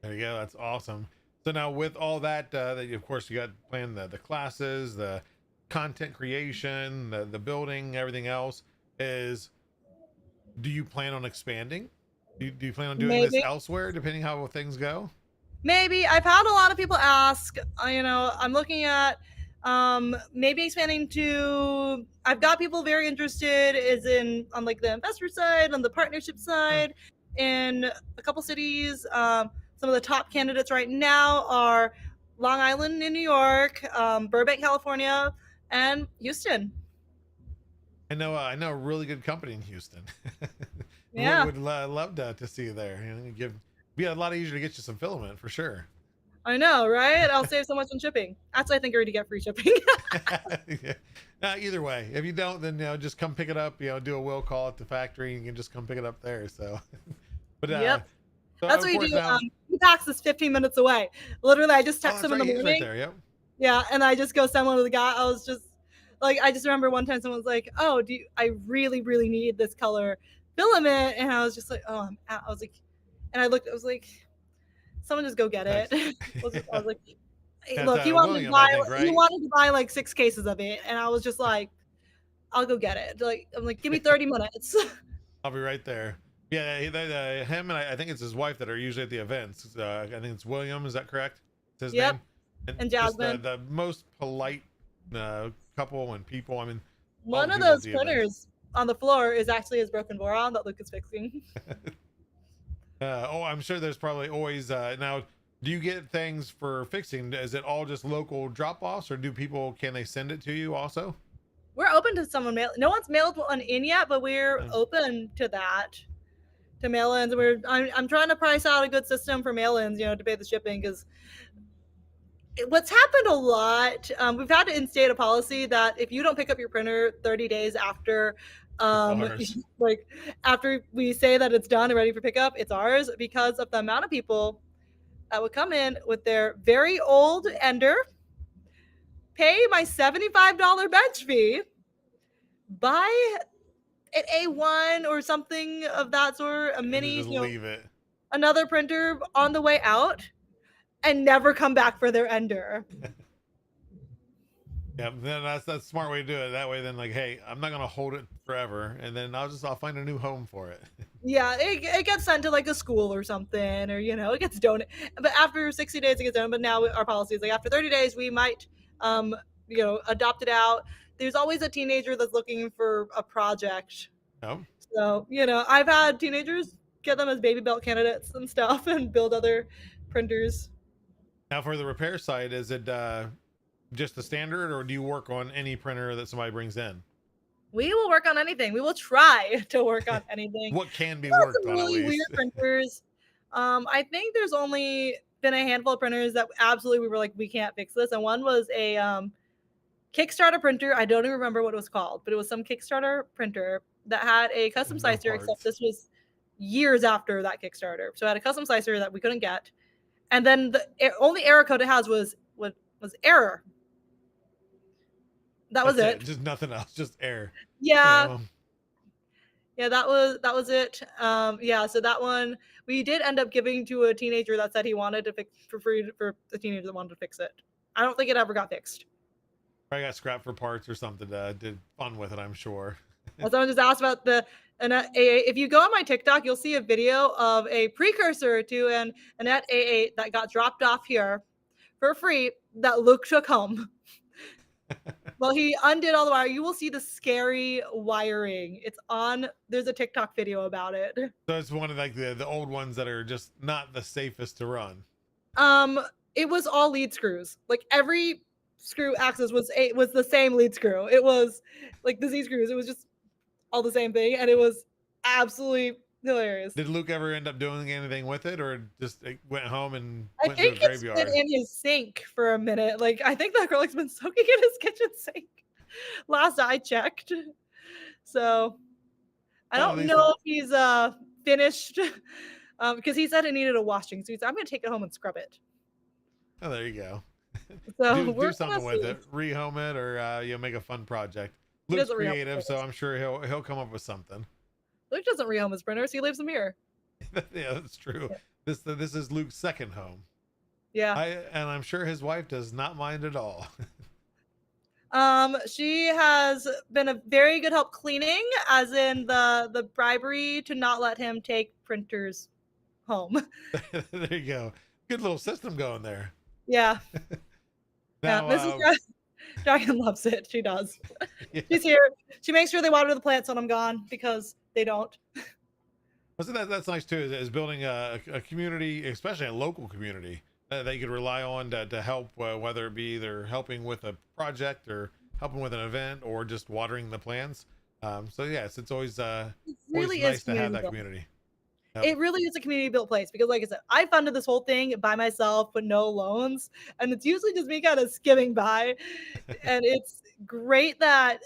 A: There you go. That's awesome. So now with all that, of course you got planned the classes, the content creation, the building, everything else. Do you plan on expanding? Do you plan on doing this
F: Maybe.
A: elsewhere, depending how things go?
F: Maybe. I've had a lot of people ask, you know, I'm looking at maybe expanding to, I've got people very interested is in on like the investor side, on the partnership side, in a couple cities. Some of the top candidates right now are Long Island in New York, Burbank, California, and Houston.
A: I know a really good company in Houston.
F: Yeah.
A: would love to see you there. You know, be a lot easier to get you some filament for sure.
F: I know, right? I'll save so much on shipping. Actually, I think I already get free shipping.
A: Yeah. Either way, if you don't, then just come pick it up. Do a will call at the factory, and you can just come pick it up there. So, but
F: Yep.
A: so
F: That's
A: of
F: what we
A: course
F: do.
A: now-
F: He packs is 15 minutes away. Literally, I just text
A: that's
F: him in the
A: right, he's
F: morning.
A: right there. Yep.
F: Yeah, and I just go send one to the guy. I was just like, I just remember one time someone was like, "Oh, I really, really need this color filament," and I was just like, "Oh, I'm out." I was like, and I looked. I was like, "Someone just go get it."
A: Nice.
F: I was like,
A: That's,
F: "Look, he wanted
A: William,
F: to buy.
A: I think,
F: He
A: right?
F: wanted to buy like 6 cases of it," and I was just like, "I'll go get it." Like, I'm like, "Give me 30 minutes."
A: I'll be right there. Yeah, him and I think it's his wife that are usually at the events. I think it's William. Is that correct? It's his
F: Yep.
A: name.
F: And
A: just
F: Jasmine.
A: the most polite couple and people. I mean,
F: One
A: the
F: of
A: people at
F: those
A: the events.
F: printers on the floor is actually his broken boron that Luke is fixing.
A: I'm sure there's probably always now. Do you get things for fixing? Is it all just local drop-offs, or can they send it to you also?
F: We're open to someone mail. No one's mailed one in yet, but we're open to that, to mail-ins. I'm trying to price out a good system for mail-ins, to pay the shipping, because what's happened a lot. We've had to instate a policy that if you don't pick up your printer 30 days after, like after we say that it's done and ready for pickup, it's ours, because of the amount of people that would come in with their very old Ender, pay my $75 bench fee, buy an A1 or something of that sort, a mini,
A: just leave it.
F: Another printer on the way out, and never come back for their Ender.
A: Yeah, then that's a smart way to do it. That way, then hey, I'm not gonna hold it forever, and then I'll find a new home for it.
F: Yeah, it gets sent to like a school or something, or it gets donated. But after 60 days, it gets done. But now our policy is like after 30 days, we might, adopt it out. There's always a teenager that's looking for a project.
A: Oh.
F: So I've had teenagers get them as baby belt candidates and stuff, and build other printers.
A: Now, for the repair side, is it just the standard, or do you work on any printer that somebody brings in?
F: We will work on anything. We will try to work on anything.
A: What can be worked on,
F: really
A: at least?
F: weird printers. I think there's only been a handful of printers that absolutely we were like, we can't fix this. And one was a Kickstarter printer. I don't even remember what it was called, but it was some Kickstarter printer that had a custom slicer, except this was years after that Kickstarter. So it had a custom slicer that we couldn't get. And then the only error code it has was error. That was it.
A: Just nothing else, just error.
F: Yeah. Yeah, that was it. So that one we did end up giving to a teenager that said he wanted to fix for free, for the teenager that wanted to fix it. I don't think it ever got fixed.
A: I got scrapped for parts or something. Did fun with it, I'm sure.
F: Someone just asked about if you go on my TikTok, you'll see a video of a precursor to an Annette A8 that got dropped off here for free that Luke took home. Well, he undid all the wire. You will see the scary wiring. It's on. There's a TikTok video about it.
A: So it's one of like the old ones that are just not the safest to run.
F: It was all lead screws. Like every screw axis was the same lead screw. It was like the Z screws. It was just all the same thing, and it was absolutely hilarious.
A: Did Luke ever end up doing anything with it, or just went home and
F: I
A: went to a
F: think it's
A: graveyard?
F: been in his sink for a minute. Like I think the acrylic's been soaking in his kitchen sink. Last I checked. So I don't know if he's finished. Because he said it needed a washing. So he said, I'm gonna take it home and scrub it.
A: Oh, there you go.
F: So
A: do something with it, rehome it, or make a fun project. Luke's creative, so I'm sure he'll come up with something.
F: Luke doesn't rehome his printers; he leaves them here.
A: Yeah, that's true. Yeah. This is Luke's second home.
F: Yeah,
A: and I'm sure his wife does not mind at all.
F: She has been a very good help cleaning, as in the bribery to not let him take printers home.
A: There you go. Good little system going there.
F: Yeah.
A: Now,
F: yeah, Mrs. Dragon loves it. She does. Yeah. She's here. She makes sure they water the plants when I'm gone because they don't.
A: So that's nice too, is building a community, especially a local community that you could rely on to help, whether it be either helping with a project or helping with an event or just watering the plants. So yes, it's always
F: really
A: nice to have that community. Yep.
F: It really is a community built place because, like I said, I funded this whole thing by myself with no loans, and it's usually just me kind of skimming by. And it's great that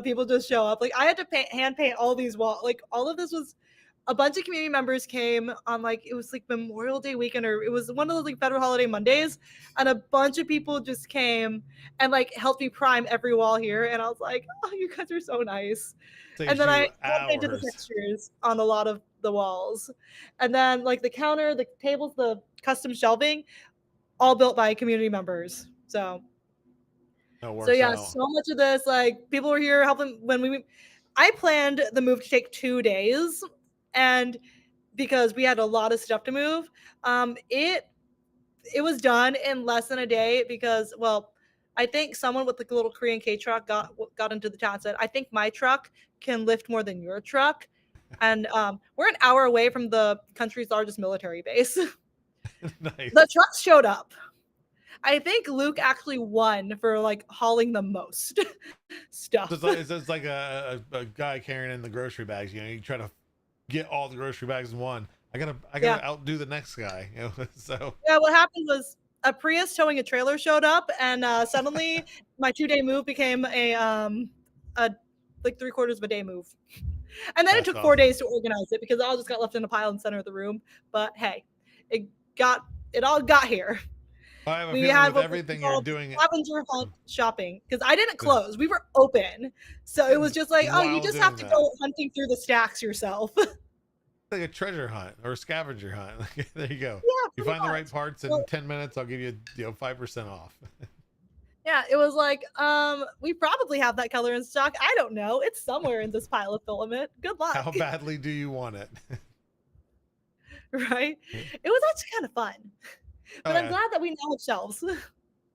F: people just show up. Like I had to hand paint all these walls. Like all of this was a bunch of community members came on, like it was like Memorial Day weekend, or it was one of those like federal holiday Mondays, and a bunch of people just came and like helped me prime every wall here. And I was like, oh, you guys are so nice. And then I painted the textures on a lot of the walls, and then like the counter, the tables, the custom shelving, all built by community members. So yeah, so much of this, like people were here helping when I planned the move to take 2 days, and because we had a lot of stuff to move, it was done in less than a day because, well, I think someone with like a little Korean K truck got into the town and said, I think my truck can lift more than your truck. And we're an hour away from the country's largest military base.
A: Nice.
F: The trucks showed up. I think Luke actually won for like hauling the most stuff.
A: It's like a guy carrying in the grocery bags. You try to get all the grocery bags in one. I gotta outdo the next guy. So
F: yeah, what happened was a Prius towing a trailer showed up, and suddenly my 2-day move became a like 3/4 of a day move. And then it took 4 days to organize it because it all just got left in a pile in the center of the room. But hey, it all got here.
A: I have a feeling with everything you're doing,
F: scavenger hunt shopping, because I didn't close. We were open, so it was just like, oh, you just have to go hunting through the stacks yourself.
A: Like a treasure hunt or a scavenger hunt. There you go.
F: Yeah,
A: you find the right parts in 10 minutes, I'll give you 5% off.
F: Yeah, it was like, we probably have that color in stock. I don't know. It's somewhere in this pile of filament. Good luck.
A: How badly do you want it?
F: Right? It was actually kind of fun. But I'm glad that we now have shelves.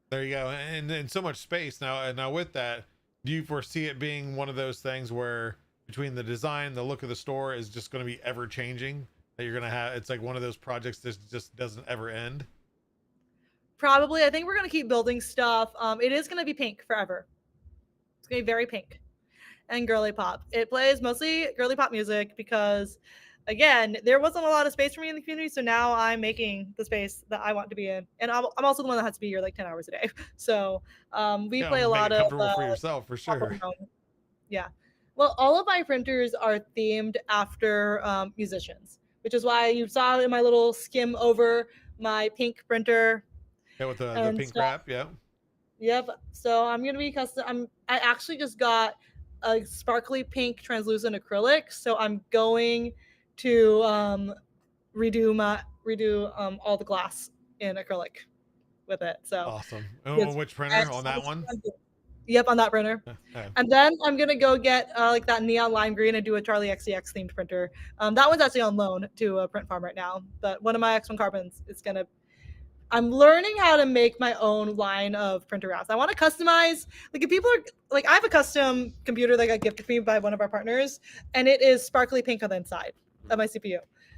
A: There you go. And so much space. Now with that, do you foresee it being one of those things where between the design, the look of the store is just going to be ever changing, that you're going to have, it's like one of those projects that just doesn't ever end?
F: Probably. I think we're going to keep building stuff. It is going to be pink forever. It's going to be very pink and girly pop. It plays mostly girly pop music because, again, there wasn't a lot of space for me in the community. So now I'm making the space that I want to be in. And I'm also the one that has to be here like 10 hours a day. So we play a lot of
A: comfortable for yourself, for sure.
F: Yeah. Well, all of my printers are themed after musicians, which is why you saw in my little skim over my pink printer.
A: Yeah, with the pink wrap, yeah.
F: Yep. So I'm gonna be custom. I actually just got a sparkly pink translucent acrylic, so I'm going to redo all the glass in acrylic with it. So
A: awesome. Oh, which printer? On that one?
F: Yep, on that printer. Okay. And then I'm gonna go get like that neon lime green and do a Charlie XCX themed printer. That one's actually on loan to a print farm right now, but one of my X1 carbons is gonna I'm learning how to make my own line of printer wraps. I want to customize. Like if people are like, I have a custom computer that got gifted to me by one of our partners, and it is sparkly pink on the inside of my CPU.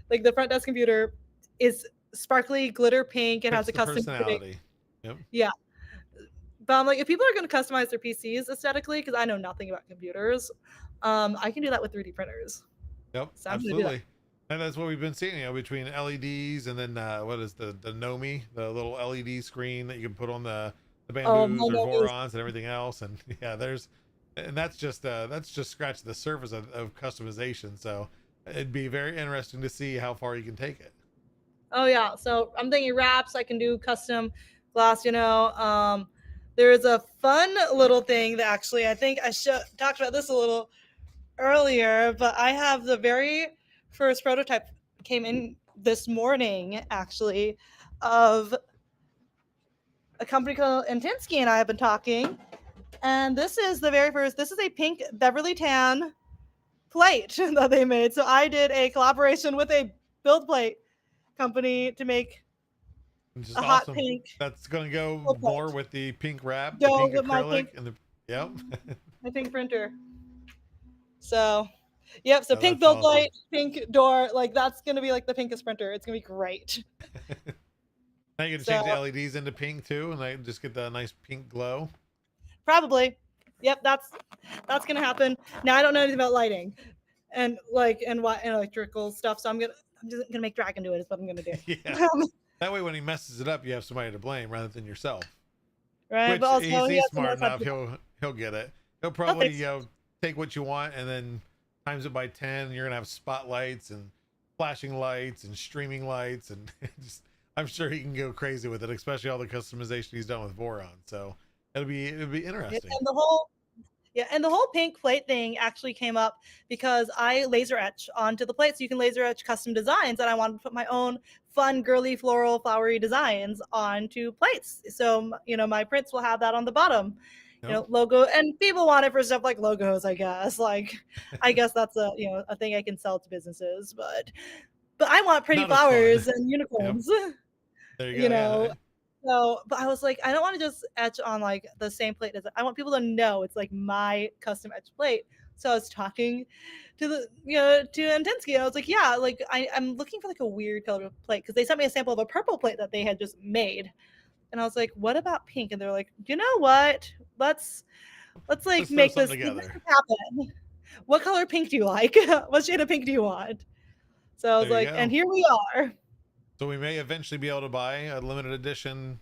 F: Like the front desk computer is sparkly glitter pink. It has a
A: the
F: custom
A: personality. Yep.
F: Yeah. But I'm like, if people are going to customize their PCs aesthetically, because I know nothing about computers, I can do that with 3D printers.
A: Yep.
F: So I'm gonna do that.
A: Absolutely. And that's what we've been seeing, between LEDs and then what is the Nomi, the little LED screen that you can put on the bamboos or Vorons and everything else. And yeah, that's just scratching the surface of customization. So it'd be very interesting to see how far you can take it.
F: Oh yeah. So I'm thinking wraps. I can do custom glass. There's a fun little thing that actually I think I should talked about this a little earlier, but I have the very first prototype came in this morning actually of a company called Antinsky, and I have been talking, and this is a pink Beverly tan plate that they made. So I did a collaboration with a build plate company to make
A: Which is
F: a hot
A: awesome.
F: pink.
A: That's going to go
F: full plate.
A: more with the pink wrap,
F: Go
A: the pink
F: with my
A: acrylic,
F: pink-
A: and the yep.
F: My pink printer. So, yep. So
A: Oh,
F: pink
A: that's
F: build
A: awesome.
F: light, pink door. Like that's gonna be like the pinkest printer. It's gonna be great.
A: Now you can change the LEDs into pink too, and I just get that nice pink glow.
F: Probably. Yep. That's gonna happen. Now I don't know anything about lighting, and electrical stuff. So I'm just gonna make Dragon do it. Is what I'm gonna do.
A: Yeah. That way, when he messes it up, you have somebody to blame rather than yourself.
F: Right.
A: Which
F: But also
A: he's
F: he has to
A: smart
F: know how
A: enough.
F: to-
A: He'll get it. He'll probably
F: fix
A: take what you want and then times it by 10. And you're gonna have spotlights and flashing lights and streaming lights, and just I'm sure he can go crazy with it, especially all the customization he's done with Voron. So it'll be interesting.
F: And the whole pink plate thing actually came up because I laser etch onto the plate, so you can laser etch custom designs, and I wanted to put my own fun, girly, floral, flowery designs onto plates. So my prints will have that on the bottom,
A: Yep.
F: logo, and people want it for stuff like logos. I guess, I guess that's a thing I can sell to businesses, but I want pretty
A: Not as fun.
F: flowers and unicorns.
A: There you go. Yeah.
F: So, but I was like, I don't want to just etch on like the same plate as I want people to know it's like my custom etch plate. So I was talking to to Antinsky, and I was like, yeah, like I'm looking for like a weird color plate because they sent me a sample of a purple plate that they had just made, and I was like, what about pink? And they're like, you know what? Let's
A: Let's
F: make
A: throw
F: this
A: something together.
F: happen. What color pink do you like? What shade of pink do you want? So I was
A: There you
F: like,
A: go.
F: and here we are.
A: So we may eventually be able to buy a limited edition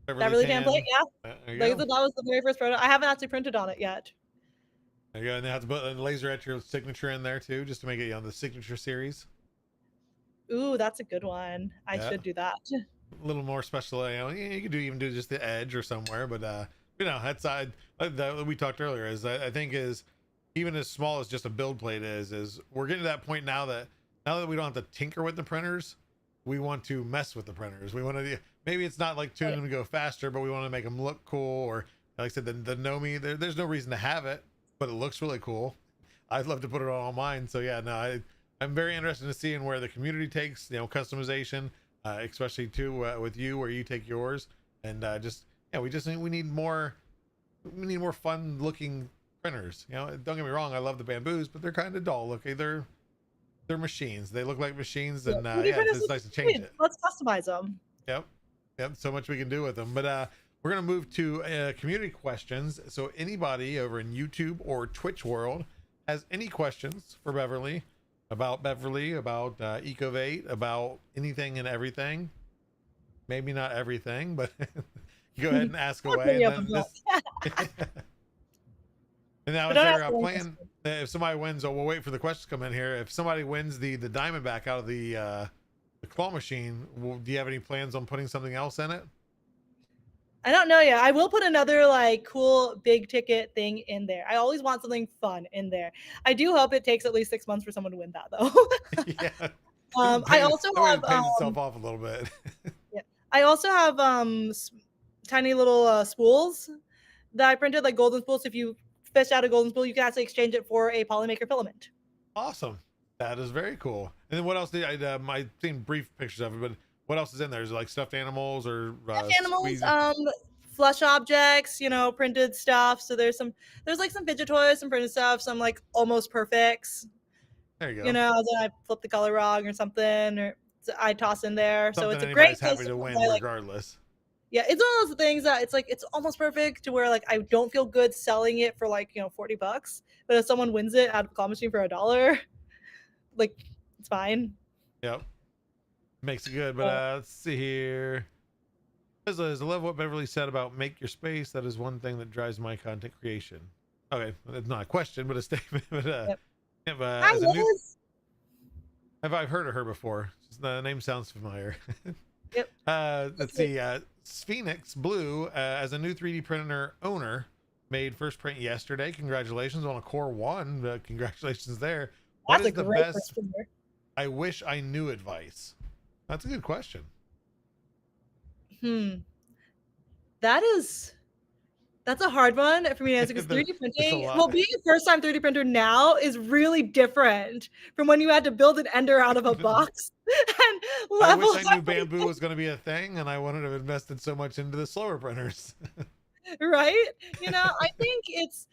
F: Beverly tan plate, yeah.
A: There you
F: Like I
A: go.
F: said, that was the very first prototype. I haven't actually printed on it yet.
A: There you go. And they have to put a laser at your signature in there too, just to make it the signature series.
F: Ooh, that's a good one. I
A: Yeah.
F: should do that.
A: A little more special. You could even do just the edge or somewhere, but that's that we talked earlier. I think is even as small as just a build plate is we're getting to that point now that we don't have to tinker with the printers, we want to mess with the printers. We want to maybe it's not like tuning them to go faster, but we want to make them look cool. Or like I said, the Nomi, there's no reason to have it, but it looks really cool. I'd love to put it on mine. So yeah, no, I'm very interested in seeing where the community takes customization, especially too with you where you take yours, and we need more fun looking printers. Don't get me wrong, I love the bamboos, but they're kind of dull looking. They're machines. They look like machines, and it's nice to change it.
F: Let's customize them.
A: Yep. So much we can do with them. But we're gonna move to community questions. So anybody over in YouTube or Twitch world has any questions for Beverly, about Ecovate, about anything and everything. Maybe not everything, but go ahead and ask away. And now, is there a plan if somebody wins? Oh, we'll wait for the questions to come in here. If somebody wins the Diamondback out of the claw machine, do you have any plans on putting something else in it?
F: I don't know yet. I will put another like cool big ticket thing in there. I always want something fun in there. I do hope it takes at least 6 months for someone to win that though.
A: Yeah.
F: I also have
A: it pays itself off a little bit.
F: Yeah. I also have tiny little spools that I printed, like golden spools. If you fish out a golden spool, you can actually exchange it for a Polymaker filament.
A: Awesome. That is very cool. And then what else did I've seen brief pictures of it, but What else is in there? Is it like stuffed animals or
F: Stuffed animals,
A: squeeze-
F: flush objects, printed stuff. So there's like some fidget toys, some printed stuff, some like almost perfects.
A: There you go.
F: Then I flip the color wrong or something, or I toss in there. So
A: Something
F: it's a
A: anybody's
F: great place
A: happy to win
F: buy, like,
A: regardless.
F: yeah, it's one of those things that it's like it's almost perfect to where like I don't feel good selling it for like $40, but if someone wins it out of a claw machine for $1, like it's fine.
A: Yep. Makes it good. But let's see here. I love what Beverly said about make your space. That is one thing that drives my content creation. Okay, it's not a question, but a statement. But
F: Hi,
A: as a new,
F: Liz.
A: I've heard of her before. The name sounds familiar.
F: Yep.
A: Let's see. Phoenix Blue, as a new 3D printer owner, made first print yesterday. Congratulations on a Core 1. Congratulations there. What
F: That's
A: is
F: a
A: the
F: great
A: best
F: first finger.
A: I wish I knew advice? That's a good question.
F: That's a hard one for me to answer because
A: There's
F: 3D
A: a
F: printing,
A: lot.
F: well, being a first-time 3D printer now is really different from when you had to build an ender out of a box and
A: I
F: level
A: wish I knew bamboo was going to be a thing, and I wouldn't have invested so much into the slower printers.
F: right? I think it's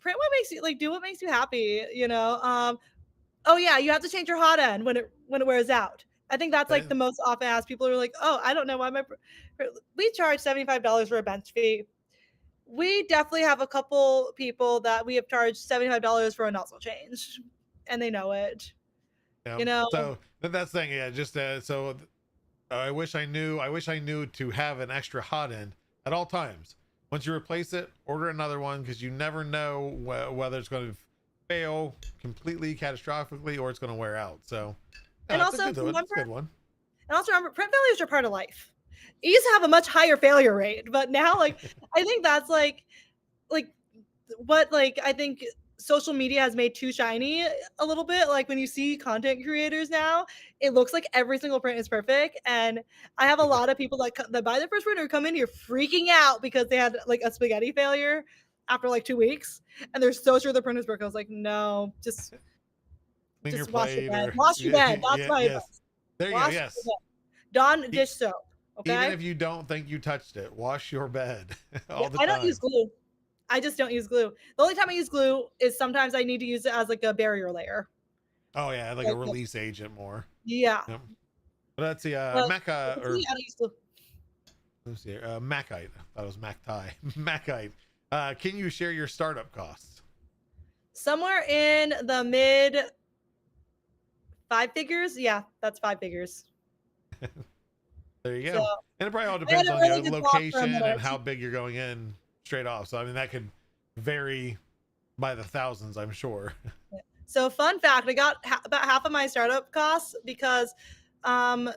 F: print what makes you like do what makes you happy. Oh yeah, you have to change your hot end when it wears out. I think that's like the most often asked. People are like, oh, I don't know why we charge $75 for a bench fee. We definitely have a couple people that we have charged $75 for a nozzle change, and they know it.
A: So that's the thing. Yeah, just so I wish I knew to have an extra hot end at all times. Once you replace it, order another one, because you never know whether it's going to fail completely catastrophically or it's going to wear out. So
F: and also
A: it's a good one.
F: And also remember, print failures are part of life. It used to have a much higher failure rate, but now like I think that's like what I think social media has made too shiny a little bit. Like when you see content creators now, it looks like every single print is perfect. And I have a lot of people that buy their first printer come in here freaking out because they had like a spaghetti failure after like 2 weeks, and they're so sure the printer's broken. I was like, no, just wash your bed. Wash your bed. That's my advice.
A: There you go. Yes.
F: Dawn dish soap. Okay.
A: Even if you don't think you touched it, wash your bed all the time.
F: I don't use glue. I just don't use glue. The only time I use glue is sometimes I need to use it as like a barrier layer.
A: Oh yeah, like a release agent more.
F: Yeah.
A: Yep. But let's see, Maca or let's see, Macite. That was Mactie. Macite. Can you share your startup costs?
F: Somewhere in the mid 5 figures. Yeah, that's 5 figures.
A: There you go. And it probably all depends on your location and how big you're going in straight off. So I mean that could vary by the thousands, I'm sure.
F: So fun fact, I got about half of my startup costs because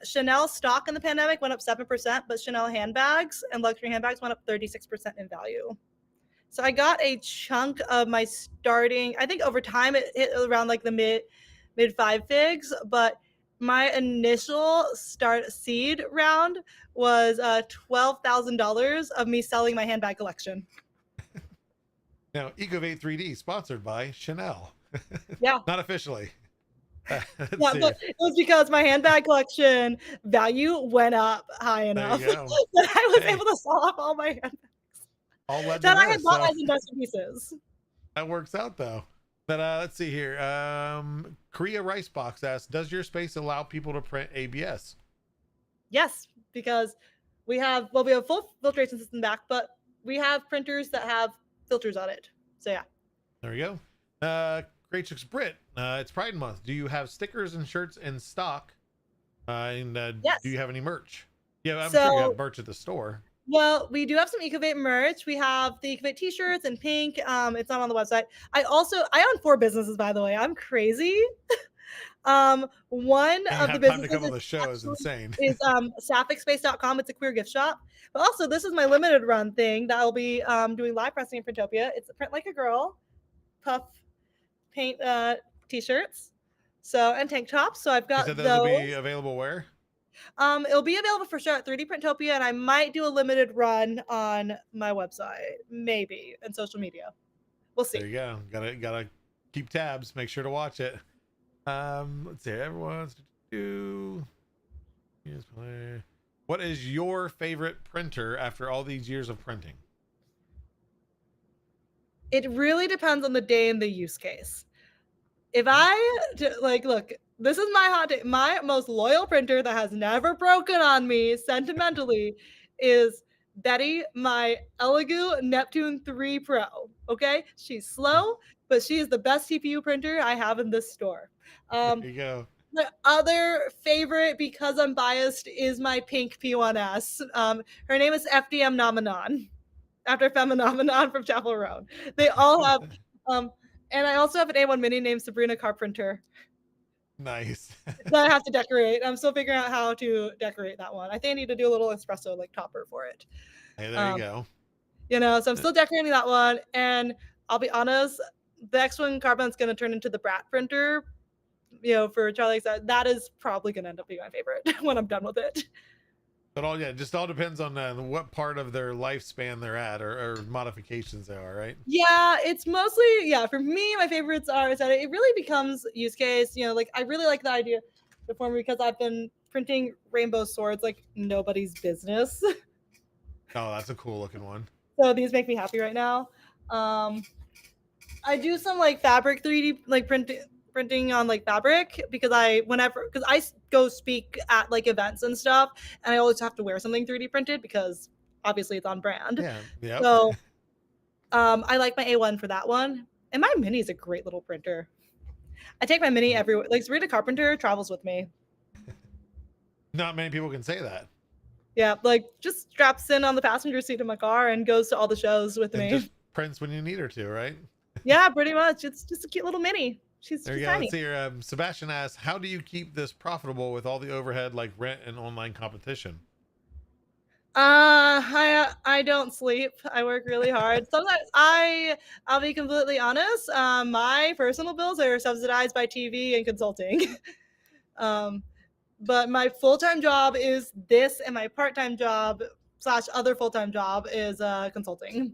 F: Chanel stock in the pandemic went up 7%, but Chanel handbags and luxury handbags went up 36% in value. So I got a chunk of my starting, I think over time it hit around like the mid 5 figs, but my initial seed round was $12,000 of me selling my handbag collection.
A: Now, Ecovate 3D sponsored by Chanel.
F: Yeah.
A: Not officially.
F: Yeah, but it was because my handbag collection value went up high enough that I was able to sell off all my handbags.
A: All
F: that I had bought as investment pieces.
A: That works out though. But let's see here. Korea Ricebox asks, does your space allow people to print ABS?
F: Yes, because we have full filtration system back, but we have printers that have filters on it. So yeah.
A: There we go. Great Chicks Brit. It's Pride Month. Do you have stickers and shirts in stock?
F: Yes.
A: Do you have any merch? Yeah, I'm sure you have merch at the store.
F: Well, we do have some Ecovate merch. We have the Ecovate t-shirts in pink. It's not on the website. I own 4 businesses, by the way. I'm crazy. One of the businesses
A: to come on the show is insane.
F: Is saphicspace.com. It's a queer gift shop. But also, this is my limited run thing that I'll be doing live pressing in Printopia. It's Print Like a Girl, puff paint t-shirts, and tank tops. So I've got
A: those. Will be available where?
F: It'll be available for sure at 3D Printopia, and I might do a limited run on my website, maybe, and social media. We'll see.
A: There you go. Gotta keep tabs. Make sure to watch it. Let's see. Everyone's do. What is your favorite printer after all these years of printing?
F: It really depends on the day and the use case. If look, this is my hot take. My most loyal printer that has never broken on me sentimentally is Betty, my Elegoo Neptune 3 Pro. Okay, she's slow, but she is the best CPU printer I have in this store.
A: There you go.
F: My other favorite, because I'm biased, is my pink P1S. Her name is FDM Nomenon, after Phenomenon from Chapel Road. They all have, and I also have an A1 Mini named Sabrina Carpenter
A: Nice.
F: that I have to decorate. I'm still figuring out how to decorate that one. I think I need to do a little espresso like topper for it.
A: Hey, there you go.
F: So I'm still decorating that one, and I'll be honest, the X1 Carbon's going to turn into the Brat printer. For Charlie, that is probably going to end up being my favorite when I'm done with it.
A: But just all depends on what part of their lifespan they're at, or modifications they are, right?
F: Yeah, it's mostly, for me, my favorites are that it really becomes use case. I really like the idea for me because I've been printing rainbow swords like nobody's business.
A: Oh, that's a cool looking one.
F: So these make me happy right now. I do some fabric 3D printing on fabric because I go speak at events and stuff, and I always have to wear something 3D printed because obviously it's on brand.
A: Yeah.
F: So I like my A1 for that one, and my Mini is a great little printer. I take my Mini everywhere. Sabrina Carpenter travels with me.
A: Not many people can say that.
F: Yeah, just straps in on the passenger seat of my car and goes to all the shows with me.
A: Just prints when you need her to, right?
F: Yeah, pretty much. It's just a cute little Mini. She's
A: there you
F: tiny.
A: go. Let's see here. Sebastian asks, how do you keep this profitable with all the overhead like rent and online competition?
F: I don't sleep. I work really hard. Sometimes I'll be completely honest. My personal bills are subsidized by TV and consulting. But my full-time job is this, and my part-time job / other full-time job is consulting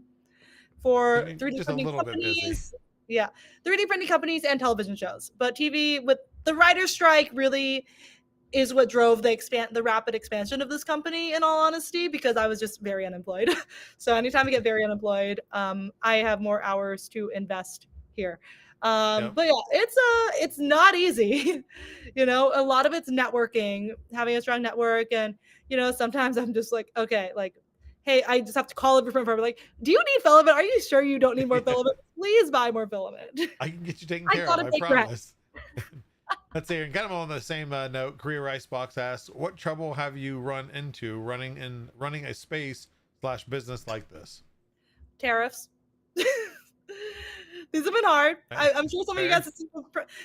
F: for 3D printing companies. Yeah, 3D printing companies and television shows. But TV, with the writer's strike, really is what drove the rapid expansion of this company, in all honesty, because I was just very unemployed. So anytime I get very unemployed, I have more hours to invest here. But yeah, it's not easy. A lot of it's networking, having a strong network, and sometimes I'm just okay, hey, I just have to call every firm. Do you need filament? Are you sure you don't need more filament? Please buy more filament.
A: I can get you taken care of, I promise. Let's see, and kind of on the same note, Korea Icebox asks, what trouble have you run into running a space / business like this?
F: Tariffs. These have been hard. I'm sure some of you guys have seen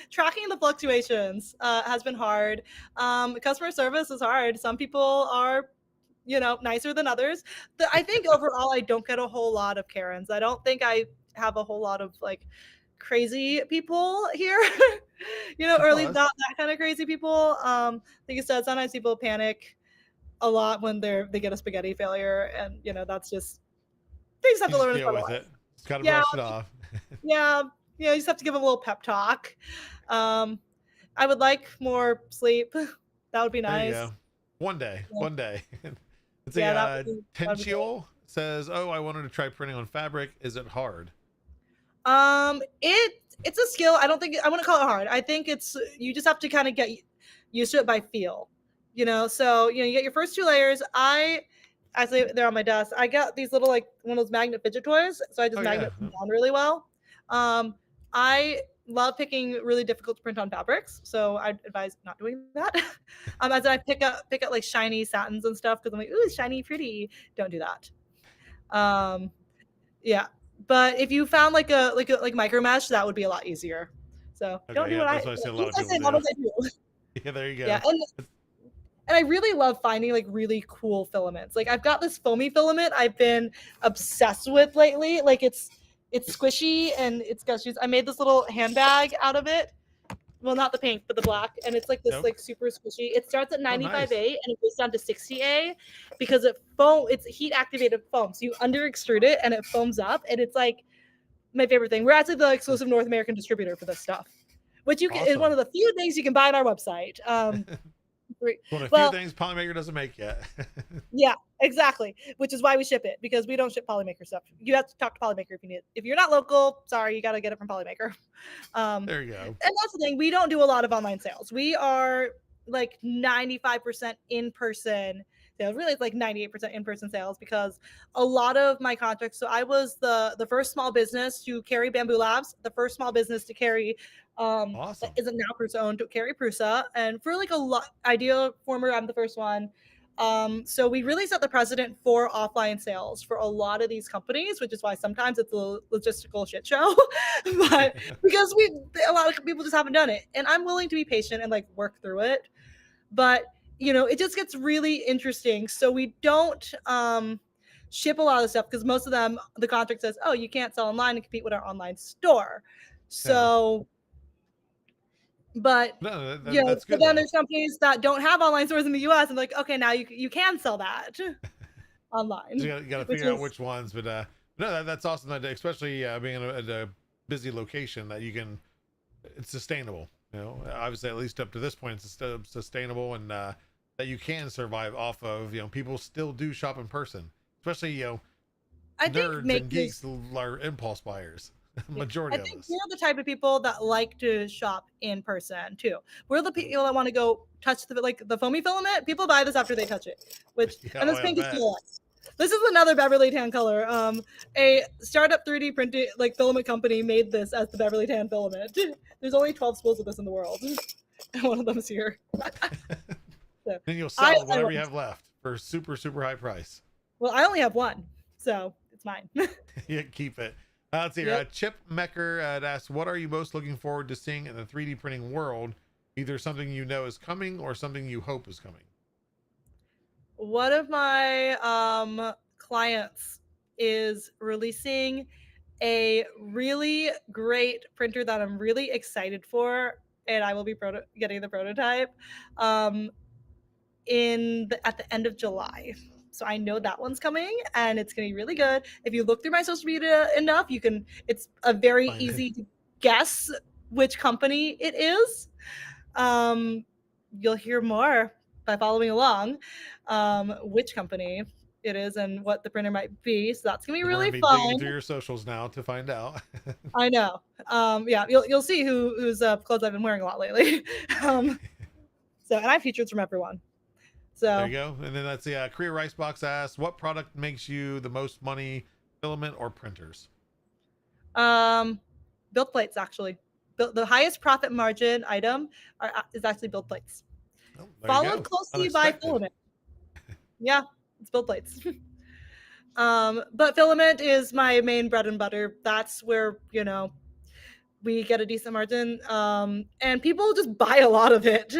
F: tracking the fluctuations has been hard. Customer service is hard. Some people are nicer than others. I think overall I don't get a whole lot of Karens. I don't think I have a whole lot of crazy people here. Or at least not that kind of crazy people. Like you said, sometimes people panic a lot when they get a spaghetti failure, and that's just, they just have to learn to deal with it.
A: Just gotta brush it off.
F: Yeah, you just have to give them a little pep talk. I would like more sleep. That would be nice.
A: There you go. One day. Let's see, Tenchiel says, oh, I wanted to try printing on fabric. Is it hard?
F: It's a skill. I wouldn't call it hard. I think you just have to kind of get used to it by feel, so you get your first 2 layers. Actually, they're on my desk. I got these little one of those magnet fidget toys, so I just magnet them down really well. I love picking really difficult to print on fabrics, so I'd advise not doing that. As I pick up shiny satins and stuff, because I'm ooh, shiny, pretty. Don't do that. Yeah, but if you found like micro mesh, that would be a lot easier. So don't do what I see a lot of people do.
A: Yeah, there you go.
F: Yeah, and I really love finding really cool filaments. I've got this foamy filament I've been obsessed with lately. It's squishy and it's got shoes. I made this little handbag out of it. Well, not the pink, but the black, and it's this super squishy. It starts at 95A and it goes down to 60A because it's heat activated foam. So you under extrude it and it foams up, and it's my favorite thing. We're actually the exclusive North American distributor for this stuff, which is one of the few things you can buy on our website.
A: One of the
F: Well,
A: few things Polymaker doesn't make yet.
F: yeah, exactly. Which is why we ship it, because we don't ship Polymaker stuff. You have to talk to Polymaker if you need it. If you're not local, sorry, you got to get it from Polymaker.
A: There you go.
F: And that's the thing. We don't do a lot of online sales. We are like 95% in person sales. Really, it's like 98% in person sales, because a lot of my contracts. So I was the first small business to carry Bamboo Labs, the first small business to carry that
A: Awesome.
F: isn't now Prusa owned, to carry Prusa, and for like a lot Idea former, I'm the first one. So we really set the precedent for offline sales for a lot of these companies, which is why sometimes it's a logistical shit show. But because a lot of people just haven't done it, and I'm willing to be patient and like work through it. But it just gets really interesting. So we don't ship a lot of stuff, because most of them, the contract says, oh, you can't sell online and compete with our online store.
A: Yeah.
F: So, but
A: No, that's
F: but
A: good
F: then
A: though.
F: there's companies that don't have online stores in the US, and like, okay, now you can sell that online,
A: So you got to
F: which
A: figure out
F: is
A: which ones, but no, that's awesome. That especially being at a busy location, that you can, it's sustainable. Obviously, at least up to this point, it's still sustainable, and that you can survive off of. People still do shop in person, especially
F: I think
A: nerds and
F: makers
A: geeks are impulse buyers.
F: Yeah.
A: Majority
F: I
A: of
F: think
A: us.
F: we're the type of people that like to shop in person too. We're the people that want to go touch the foamy filament. People buy this after they touch it,
A: Yeah,
F: and this
A: I
F: pink is
A: bet.
F: flawless. This is another Beverly tan color. A startup 3D printing filament company made this as the Beverly tan filament. There's only 12 spools of this in the world, and one of them is here. So
A: Then you'll
F: I,
A: sell
F: I
A: whatever
F: love
A: you
F: this.
A: have left for super high price.
F: Well, I only have one, so it's mine.
A: You keep it. Let's see.
F: Yep.
A: Chip Mecker asks, "What are you most looking forward to seeing in the 3D printing world? Either something you know is coming or something you hope is coming."
F: One of my clients is releasing a really great printer that I'm really excited for, and I will be getting the prototype um, at the end of July. So I know that one's coming, and it's gonna be really good. If you look through my social media enough, you can. It's a very
A: Find it.
F: easy to guess which company it is. Um, you'll hear more by following along, which company it is and what the printer might be. So that's gonna be
A: We're gonna
F: really
A: be digging
F: fun.
A: through your socials now to find out.
F: I know. Yeah, you'll see whose clothes I've been wearing a lot lately. And I have features from everyone.
A: There
F: So
A: you go. And then that's the Korea Rice Box asks, "What product makes you the most money, filament or printers?"
F: build plates actually. The highest profit margin item is actually build plates,
A: Oh, there you
F: followed
A: go.
F: closely by
A: Unexpected.
F: filament. Yeah, it's build plates. But filament is my main bread and butter. That's where we get a decent margin, and people just buy a lot of it.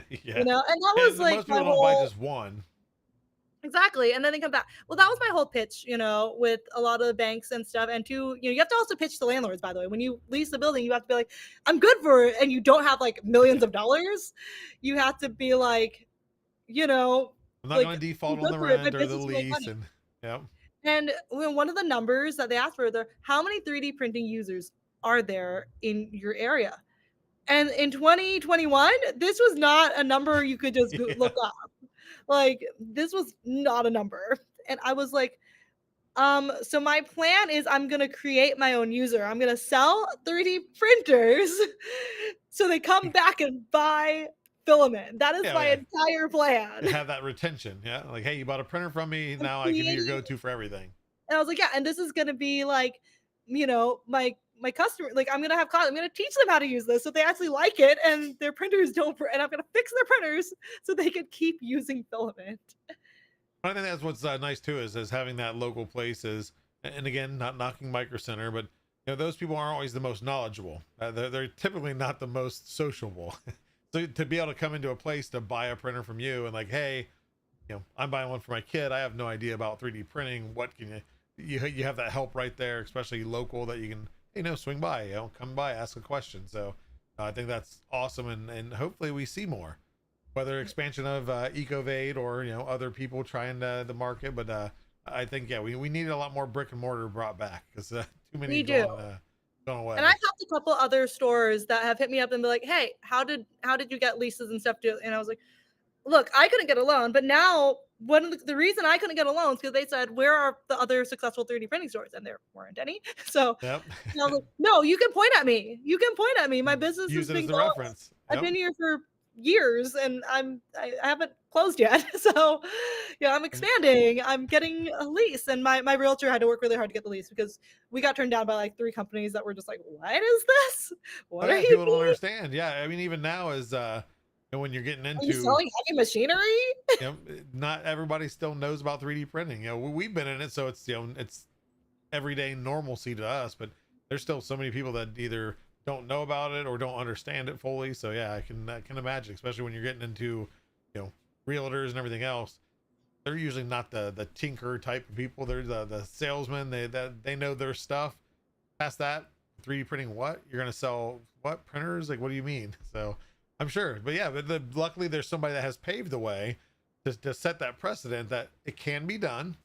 A: Yeah.
F: And that was
A: And
F: like
A: most
F: my
A: people don't buy
F: whole
A: just one.
F: exactly. And then they come back. Well, that was my whole pitch, with a lot of the banks and stuff. And two, you have to also pitch to landlords, by the way. When you lease the building, you have to be like, I'm good for it. And you don't have like millions of dollars. You have to be like, you know,
A: I'm not
F: like,
A: going to
F: I'm
A: default on
F: good
A: the
F: for it. My
A: rent or the
F: business will make
A: lease,
F: money.
A: and yeah.
F: And when one of the numbers that they asked for, how many 3D printing users are there in your area? And in 2021, this was not a number you could just
A: Yeah.
F: look up. Like, this was not a number. And I was like, so my plan is I'm gonna create my own user. I'm gonna sell 3D printers so they come back and buy filament. That is
A: Yeah,
F: my
A: yeah.
F: entire plan.
A: Have that retention. Yeah. Like, hey, you bought a printer from me.
F: I'm
A: Now I can be your
F: creating
A: go-to for everything.
F: And I was like, yeah, and this is gonna be like, my customer, like I'm gonna have class, I'm gonna teach them how to use this so they actually like it and their printers don't, and I'm gonna fix their printers so they can keep using filament.
A: I think that's what's nice too is having that local place is, and again, not knocking Micro Center, but those people aren't always the most knowledgeable. They're typically not the most sociable. So to be able to come into a place to buy a printer from you and like, hey, I'm buying one for my kid. I have no idea about 3D printing. What can you have that help right there, especially local, that you can swing by, come by, ask a question. So I think that's awesome, and hopefully we see more, whether expansion of Ecovate or other people trying the market. But I think we need a lot more brick and mortar brought back, because too many
F: We do.
A: gone away.
F: And I've helped a couple other stores that have hit me up and be like, hey, how did you get leases and stuff? And I was like, look, I couldn't get a loan, but now one of the reason I couldn't get a loan is because they said, where are the other successful 3D printing stores? And there weren't any. So
A: Yep.
F: I was like, no, you can point at me. You can point at me. My business
A: Use
F: has
A: it as
F: been
A: the
F: going.
A: reference.
F: I've
A: Yep.
F: been here for years and I haven't closed yet. So yeah, I'm expanding. I'm getting a lease. And my realtor had to work really hard to get the lease because we got turned down by like 3 companies that were just like, what is this? What
A: Oh
F: are
A: yeah,
F: you
A: people don't
F: doing?
A: understand. Yeah, I mean, even now is when you're getting
F: Are you
A: into,
F: selling heavy machinery?
A: you know, not everybody still knows about 3D printing. You know, we've been in it, so it's, you know, it's everyday normalcy to us, but there's still so many people that either don't know about it or don't understand it fully. So yeah, I can imagine, especially when you're getting into, you know, realtors and everything else. They're usually not the tinker type of people. They're the salesmen. They know their stuff. Past that, 3D printing, what you're gonna sell? What printers? Like, what do you mean? So I'm sure, but yeah, but luckily there's somebody that has paved the way to set that precedent that it can be done.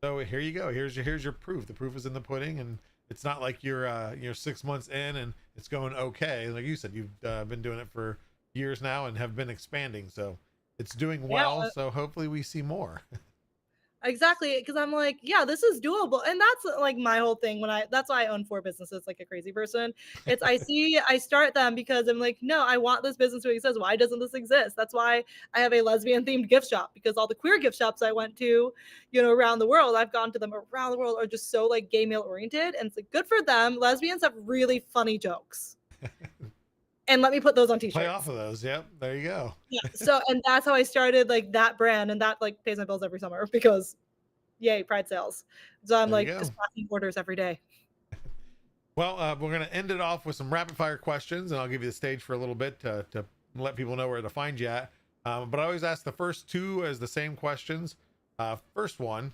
A: So here you go. Here's your proof. The proof is in the pudding, and it's not like you're 6 months in and it's going okay. Like you said, you've been doing it for years now and have been expanding. So it's doing well.
F: Yeah.
A: So hopefully we see more.
F: Exactly, because I'm like, yeah, this is doable, and that's like my whole thing. That's why I own 4 businesses like a crazy person. It's I start them because I'm like, no, I want this business to exist. Why doesn't this exist? That's why I have a lesbian themed gift shop, because all the queer gift shops I went to, around the world, I've gone to them around the world, are just so like gay male oriented, and it's like good for them. Lesbians have really funny jokes, and let me put those on t-shirts.
A: Play off of those. Yep, there you go.
F: Yeah. So, and that's how I started like that brand, and that like pays my bills every summer because, yay, Pride sales. So I'm
A: There you
F: like
A: go.
F: just packing orders every day.
A: Well, we're going to end it off with some rapid fire questions, and I'll give you the stage for a little bit to let people know where to find you at. But I always ask the first 2 as the same questions. First one,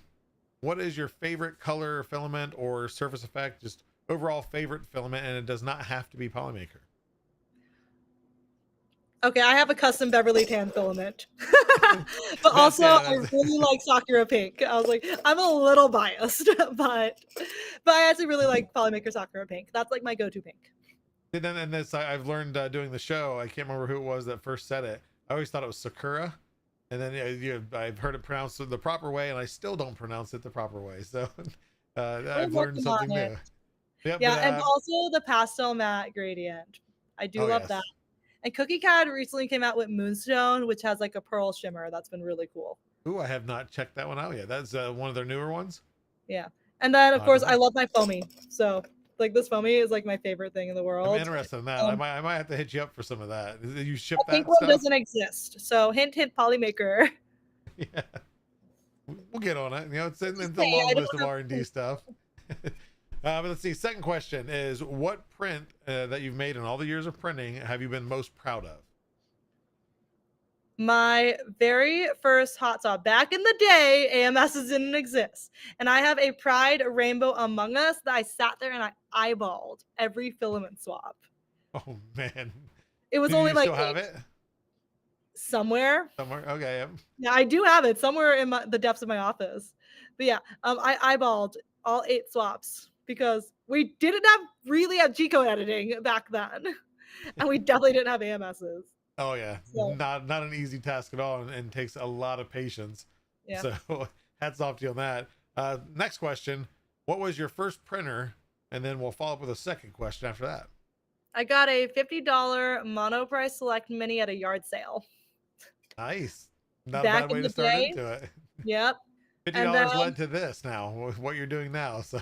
A: what is your favorite color filament or surface effect? Just overall favorite filament, and it does not have to be Polymaker.
F: Okay, I have a custom Beverly tan filament. But also I really like Sakura pink. I was like, I'm a little biased, but I actually really like Polymaker Sakura pink. That's like my go-to pink.
A: And then this I've learned doing the show. I can't remember who it was that first said it. I always thought it was Sakura, and then I've heard it pronounced the proper way, and I still don't pronounce it the proper way. So I've learned something new. Yep,
F: Yeah, and also the pastel matte gradient. I do love that. And Cookie Cat recently came out with Moonstone, which has like a pearl shimmer. That's been really cool.
A: Ooh, I have not checked that one out yet. That's one of their newer ones.
F: Yeah, and then of course I love my foamy. So like this foamy is like my favorite thing in the world.
A: I'm interested in that. I might have to hit you up for some of that. You ship that
F: pink
A: stuff?
F: one doesn't exist. So hint, hint, Polymaker.
A: Yeah, we'll get on it. It's in the long list of R&D stuff. But let's see. Second question is, what print that you've made in all the years of printing have you been most proud of?
F: My very first hot saw back in the day, AMSs didn't exist. And I have a Pride Rainbow Among Us that I sat there and I eyeballed every filament swap.
A: Oh man.
F: It was
A: Do
F: only
A: you
F: like
A: still have it?
F: Somewhere.
A: Okay. Yep.
F: Yeah, I do have it somewhere in the depths of my office. But yeah, I eyeballed all 8 swaps because we didn't really have G-code editing back then. And we definitely didn't have AMSs.
A: Oh yeah, so, not an easy task at all, and takes a lot of patience. Yeah. So hats off to you on that. Next question: what was your first printer? And then we'll follow up with a second question after that.
F: I got a $50 Monoprice Select Mini at a yard sale.
A: Nice. Not a bad way to start into it.
F: Yep.
A: $50 led to this now, what you're doing now. So.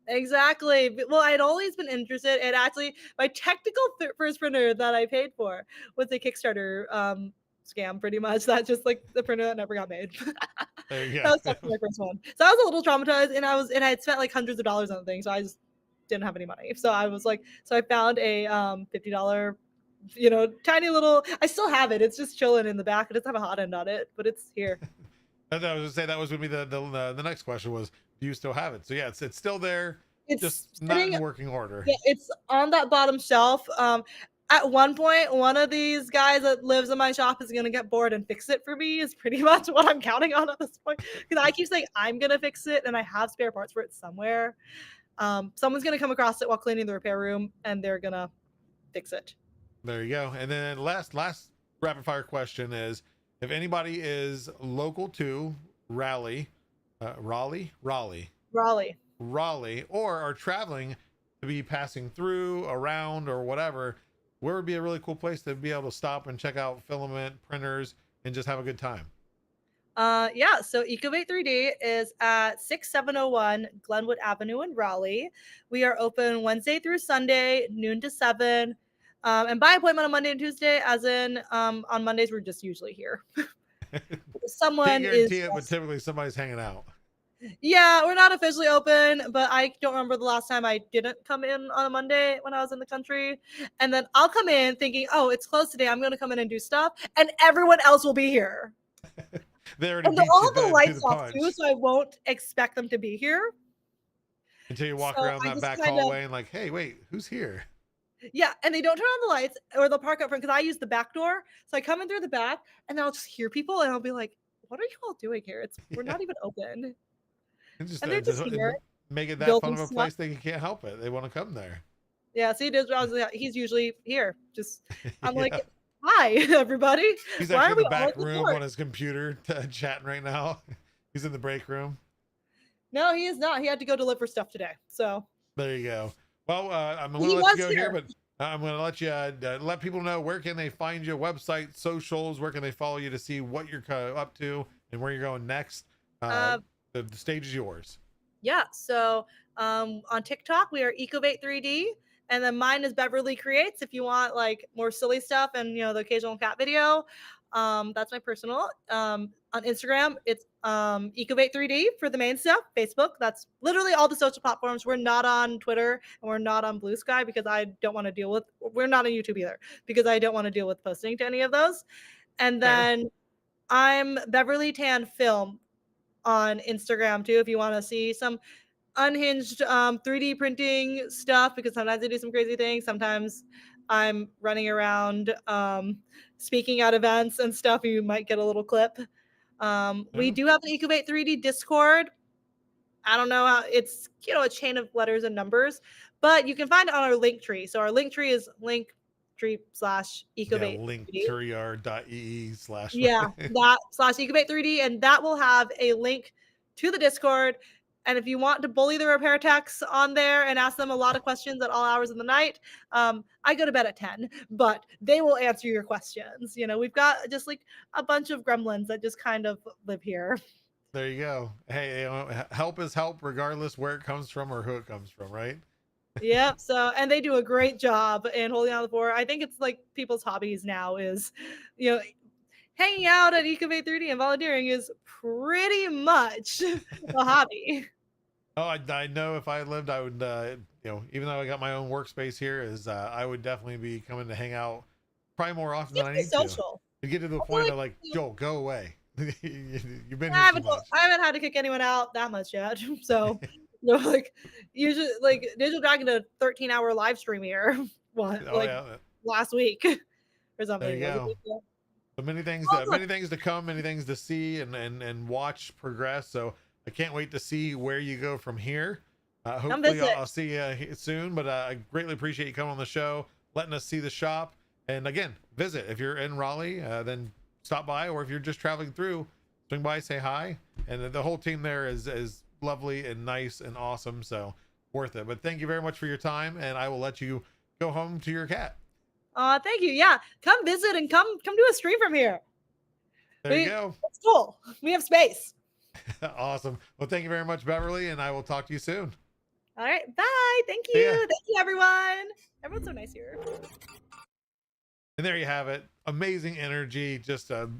F: Exactly. Well, I'd always been interested. And actually, my technical first printer that I paid for was a Kickstarter scam, pretty much. That's just like the printer that never got made.
A: There you go.
F: That was my first one. So I was a little traumatized, and I had spent like hundreds of dollars on the thing, so I just didn't have any money. So I was like, so I found a $50, tiny little. I still have it. It's just chilling in the back. It doesn't have a hot end on it, but it's here.
A: I was gonna say that was gonna be the next question was, do you still have it? So yeah, it's still there. It's just not in working order.
F: Yeah, it's on that bottom shelf. At one point, one of these guys that lives in my shop is gonna get bored and fix it for me. Is pretty much what I'm counting on at this point. Because I keep saying I'm gonna fix it, and I have spare parts for it somewhere. Someone's gonna come across it while cleaning the repair room, and they're gonna fix it.
A: There you go. And then last rapid fire question is, if anybody is local to Raleigh, Raleigh, or are traveling to be passing through, around, or whatever, where would be a really cool place to be able to stop and check out filament printers and just have a good time?
F: Yeah, so Ecovate 3D is at 6701 Glenwood Avenue in Raleigh. We are open Wednesday through Sunday, noon to 7. And by appointment on Monday and Tuesday, as in on Mondays, we're just usually here.
A: Can't
F: Someone is
A: guarantee it, but typically somebody's hanging out.
F: Yeah, we're not officially open, but I don't remember the last time I didn't come in on a Monday when I was in the country. And then I'll come in thinking, oh, it's closed today. I'm going to come in and do stuff. And everyone else will be here.
A: They already
F: And
A: beat
F: all
A: you
F: of the
A: to
F: lights
A: the
F: off
A: punch
F: too, so I won't expect them to be here.
A: until you walk
F: So
A: around
F: I
A: that
F: just
A: back
F: kind of,
A: hallway and like, hey, wait, who's here?
F: yeah, and they don't turn on the lights or they'll park up front because I use the back door. So I come in through the back and then I'll just hear people and I'll be like, what are you all doing here? We're
A: Yeah.
F: not even open.
A: And just
F: And they're just here
A: make it that fun
F: building
A: of a
F: stuff.
A: place that you can't help it. They want to come there.
F: Yeah, see, he's usually here. Just I'm like,
A: Yeah.
F: hi everybody.
A: He's
F: Why
A: actually
F: are
A: in
F: we
A: the
F: all
A: back
F: at the
A: room
F: door?
A: on his computer chatting right now. He's in the break room.
F: No, he is not. He had to go deliver stuff today. So
A: There you go. Well, I'm going
F: he
A: to let you
F: was
A: go here,
F: here.
A: but I'm going to let you let people know where can they find your website, socials, where can they follow you to see what you're up to and where you're going next. The stage is yours.
F: Yeah. So on TikTok we are Ecovate 3D, and then mine is Beverly Creates. If you want like more silly stuff and the occasional cat video, that's my personal. On Instagram it's Ecovate 3D for the main stuff. Facebook, that's literally all the social platforms. We're not on Twitter and we're not on Blue Sky because I don't want to deal with. We're not on YouTube either because I don't want to deal with posting to any of those. And
A: Fair.
F: then I'm Beverly Tan Film on Instagram too if you want to see some unhinged 3D printing stuff, because sometimes I do some crazy things. Sometimes I'm running around speaking at events and stuff. You might get a little clip. We
A: Yeah.
F: do have an Ecovate 3D Discord. I don't know how it's a chain of letters and numbers, but you can find it on our link tree. So our link tree is
A: Yeah,
F: linktree/Ecovate 3D.
A: linktree.ee slash.
F: Yeah, that /Ecovate 3D, and that will have a link to the Discord. And if you want to bully the repair techs on there and ask them a lot of questions at all hours of the night, I go to bed at 10, but they will answer your questions. We've got just like a bunch of gremlins that just kind of live here.
A: There you go. Hey, help is help regardless where it comes from or who it comes from, right?
F: Yep. So, and they do a great job in holding on the fort. I think it's like people's hobbies now is, hanging out at Ecovate 3D and volunteering is pretty much a hobby.
A: Oh, I know if I lived, I would, even though I got my own workspace here, I would definitely be coming to hang out probably more often than I need to.
F: Social.
A: To get to the point of like, Joel, go away. You've been here
F: I
A: too much.
F: haven't had to kick anyone out that much yet. So, like usually, like Digital Dragon did a 13-hour live stream here,
A: Yeah.
F: last week or something.
A: There you go. So many things to come, many things to see and watch progress. So I can't wait to see where you go from here. Hopefully I'll see you soon, but I greatly appreciate you coming on the show, letting us see the shop. And again, visit if you're in Raleigh, then stop by, or if you're just traveling through, swing by, say hi. And the whole team there is lovely and nice and awesome. So worth it. But thank you very much for your time, and I will let you go home to your cat.
F: Thank you. Yeah, come visit and come do a stream from here.
A: There you go.
F: It's cool. We have space.
A: Awesome. Well, thank you very much, Beverly, and I will talk to you soon.
F: All right. Bye. Thank you. Thank you, everyone. Everyone's so nice here.
A: And there you have it. Amazing energy. Just a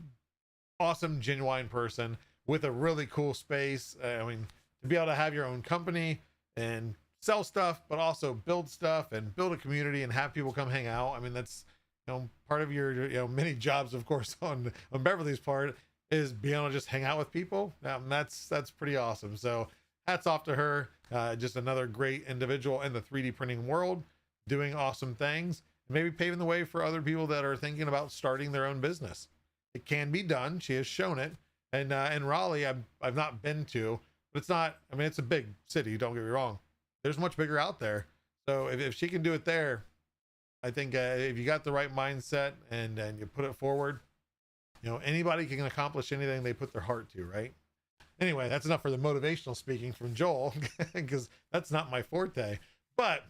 A: awesome, genuine person with a really cool space. I mean, to be able to have your own company and sell stuff, but also build stuff and build a community and have people come hang out. I mean, that's, part of your, many jobs, of course, on Beverly's part is being able to just hang out with people. That's pretty awesome. So hats off to her. Just another great individual in the 3D printing world, doing awesome things, maybe paving the way for other people that are thinking about starting their own business. It can be done. She has shown it. And in Raleigh, I've not been to, but it's not, I mean, it's a big city. Don't get me wrong. There's much bigger out there. So if she can do it there, I think if you got the right mindset and you put it forward, You know, anybody can accomplish anything they put their heart to, right? Anyway, that's enough for the motivational speaking from Joel, because that's not my forte. But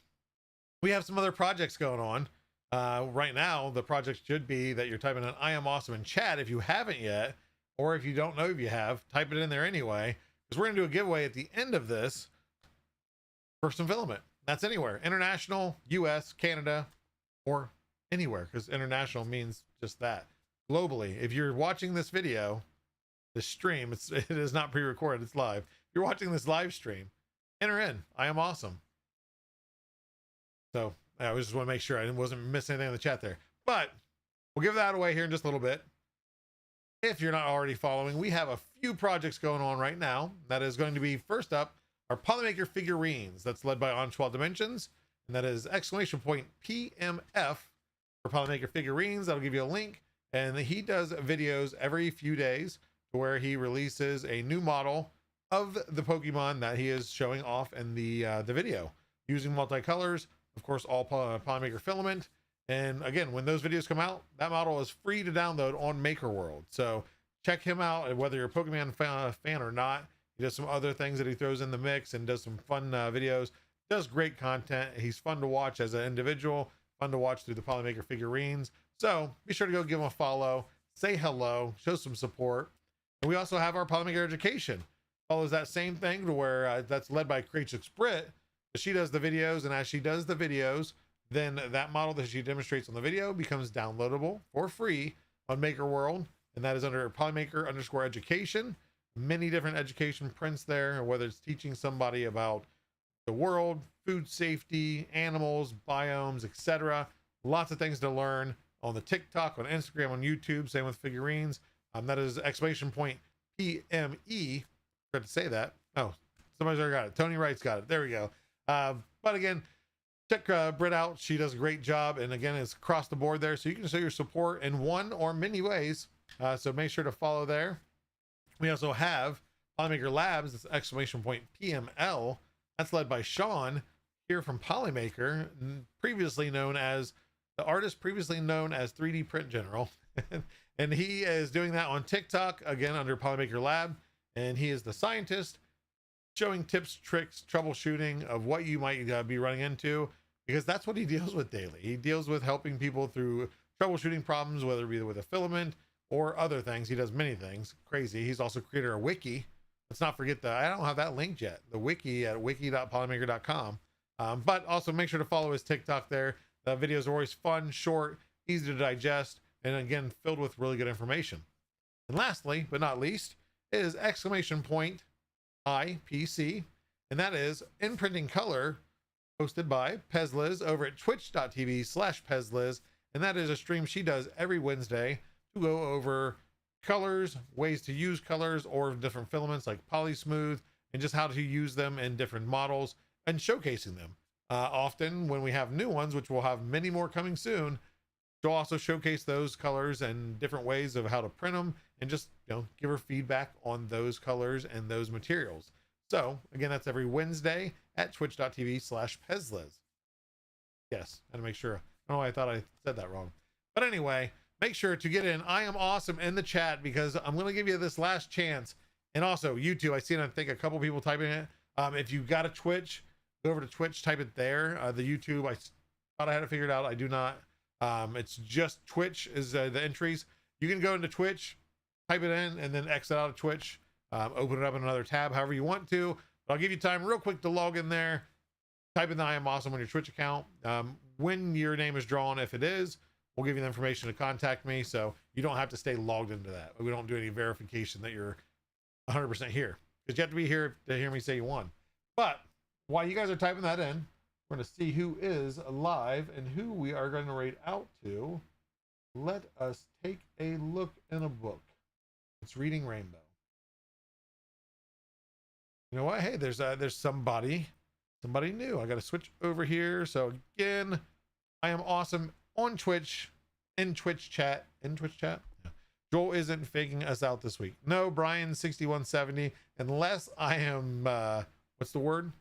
A: we have some other projects going on. Right now, the project should be that you're typing in I am awesome in chat if you haven't yet, or if you don't know if you have, type it in there anyway, because we're going to do a giveaway at the end of this for some filament. That's anywhere, international, US, Canada, or anywhere, because international means just that. Globally, if you're watching this video, the stream, it is not pre-recorded, it's live. If you're watching this live stream, enter in I am awesome. So I just want to make sure I wasn't missing anything in the chat there, but we'll give that away here in just a little bit. If you're not already following, we have a few projects going on right now. That is going to be, first up, our Polymaker figurines. That's led by On12 Dimensions, and that is !PMF for Polymaker figurines. That'll give you a link, and he does videos every few days to where he releases a new model of the Pokemon that he is showing off in the video using multicolors, of course, all Polymaker filament. And again, when those videos come out, that model is free to download on Maker World. So check him out, whether you're a Pokemon fan or not. He does some other things that he throws in the mix and does some fun videos. Does great content. He's fun to watch as an individual, fun to watch through the Polymaker figurines. So be sure to go give him a follow, say hello, show some support. And we also have our Polymaker education. Follows that same thing to where that's led by Creatrix Brit. She does the videos, and as she does the videos, then that model that she demonstrates on the video becomes downloadable for free on Maker World, and that is under Polymaker_education. Many different education prints there, whether it's teaching somebody about the world, food safety, animals, biomes, etc. Lots of things to learn on the TikTok, on Instagram, on YouTube. Same with figurines. That is !PME. Forgot to say that. Oh, somebody's already got it. Tony Wright's got it. There we go. But again, check Britt out. She does a great job, and again, it's across the board there, so you can show your support in one or many ways. So make sure to follow there. We also have Polymaker Labs. That's !PML. That's led by Sean here from Polymaker, previously known as the artist, previously known as 3D Print General. And he is doing that on TikTok, again, under Polymaker Lab. And he is the scientist showing tips, tricks, troubleshooting of what you might be running into, because that's what he deals with daily. He deals with helping people through troubleshooting problems, whether it be with a filament or other things. He does many things. Crazy. He's also created a wiki. Let's not forget that. I don't have that linked yet. The wiki at wiki.polymaker.com. But also make sure to follow his TikTok there. The videos are always fun, short, easy to digest, and again, filled with really good information. And lastly, but not least, is !IPC, and that is In Printing Color, hosted by Pezliz over at twitch.tv/Pezliz, and that is a stream she does every Wednesday to go over colors, ways to use colors or different filaments like Polysmooth, and just how to use them in different models and showcasing them. Often when we have new ones, which we'll have many more coming soon, she'll also showcase those colors and different ways of how to print them, and just, you know, give her feedback on those colors and those materials. So again, that's every Wednesday at twitch.tv/Pezliz. Yes, I had to make sure. I don't know why I thought I said that wrong. But anyway, make sure to get in I am awesome in the chat, because I'm going to give you this last chance. And also YouTube, I see, I think a couple people typing it. If you got a Twitch, go over to Twitch, type it there. The YouTube, I thought I had it figured out. I do not. It's just Twitch is the entries. You can go into Twitch, type it in, and then exit out of Twitch. Open it up in another tab, however you want to. But I'll give you time real quick to log in there. Type in the I am awesome on your Twitch account. When your name is drawn, if it is, we'll give you the information to contact me, so you don't have to stay logged into that. We don't do any verification that you're 100% here, because you have to be here to hear me say you won. But while you guys are typing that in, we're going to see who is live and who we are going to rate out to. Let us take a look in a book. It's Reading Rainbow. You know what? Hey, there's somebody new. I got to switch over here. So again, I am awesome on Twitch, in Twitch chat. Yeah. Joel isn't faking us out this week. No, Brian6170, unless I am, what's the word?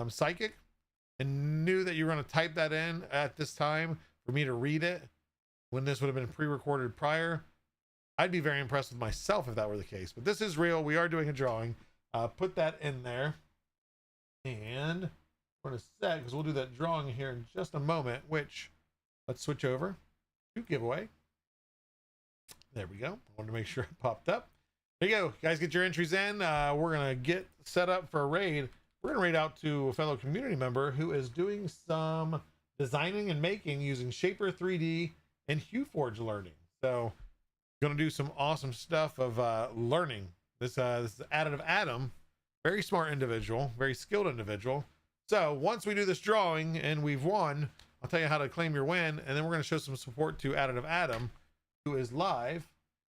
A: Psychic, and knew that you were going to type that in at this time for me to read it when this would have been pre-recorded prior. I'd be very impressed with myself if that were the case. But this is real. We are doing a drawing. Put that in there. And we're going to set, because we'll do that drawing here in just a moment, which let's switch over to giveaway. There we go. I wanted to make sure it popped up. There you go. Guys, get your entries in. We're going to get set up for a raid. We're going to raid out to a fellow community member who is doing some designing and making using Shaper 3D and HueForge learning. So going to do some awesome stuff of learning. This is Additive Adam, very smart individual, very skilled individual. So once we do this drawing and we've won, I'll tell you how to claim your win, and then we're going to show some support to Additive Adam, who is live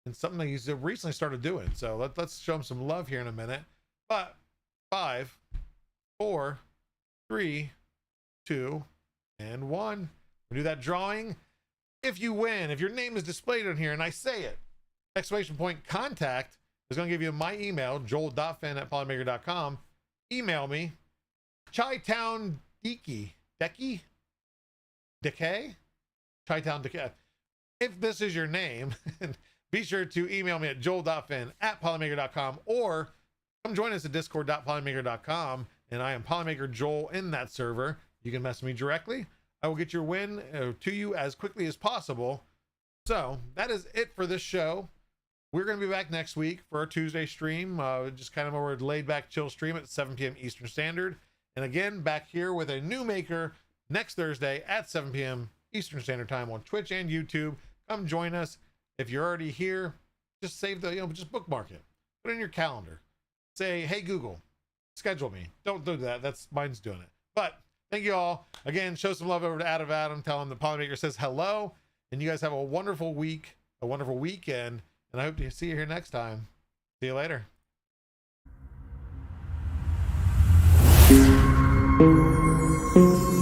A: and something that he's recently started doing. So let's show him some love here in a minute. But 5, 4, 3, 2, and 1. We do that drawing. If you win, if your name is displayed on here and I say it, !contact is going to give you my email, joel.finn@polymaker.com. Email me, Chi-Town Decay? Chi-Town Decay. If this is your name, be sure to email me at joel.finn@polymaker.com, or come join us at discord.polymaker.com, and I am Polymaker Joel in that server. You can message me directly. I will get your win to you as quickly as possible. So that is it for this show. We're going to be back next week for our Tuesday stream, just kind of a laid back chill stream at 7 p.m. Eastern Standard. And again, back here with a new maker next Thursday at 7 p.m. Eastern Standard Time on Twitch and YouTube. Come join us. If you're already here, just save the, just bookmark it. Put it in your calendar. Say, hey, Google, schedule me. Don't do that. That's mine's doing it. But thank you all. Again, show some love over to Additive Adam. Tell him the Polymaker says hello. And you guys have a wonderful week, a wonderful weekend. And I hope to see you here next time. See you later.
G: Thank you.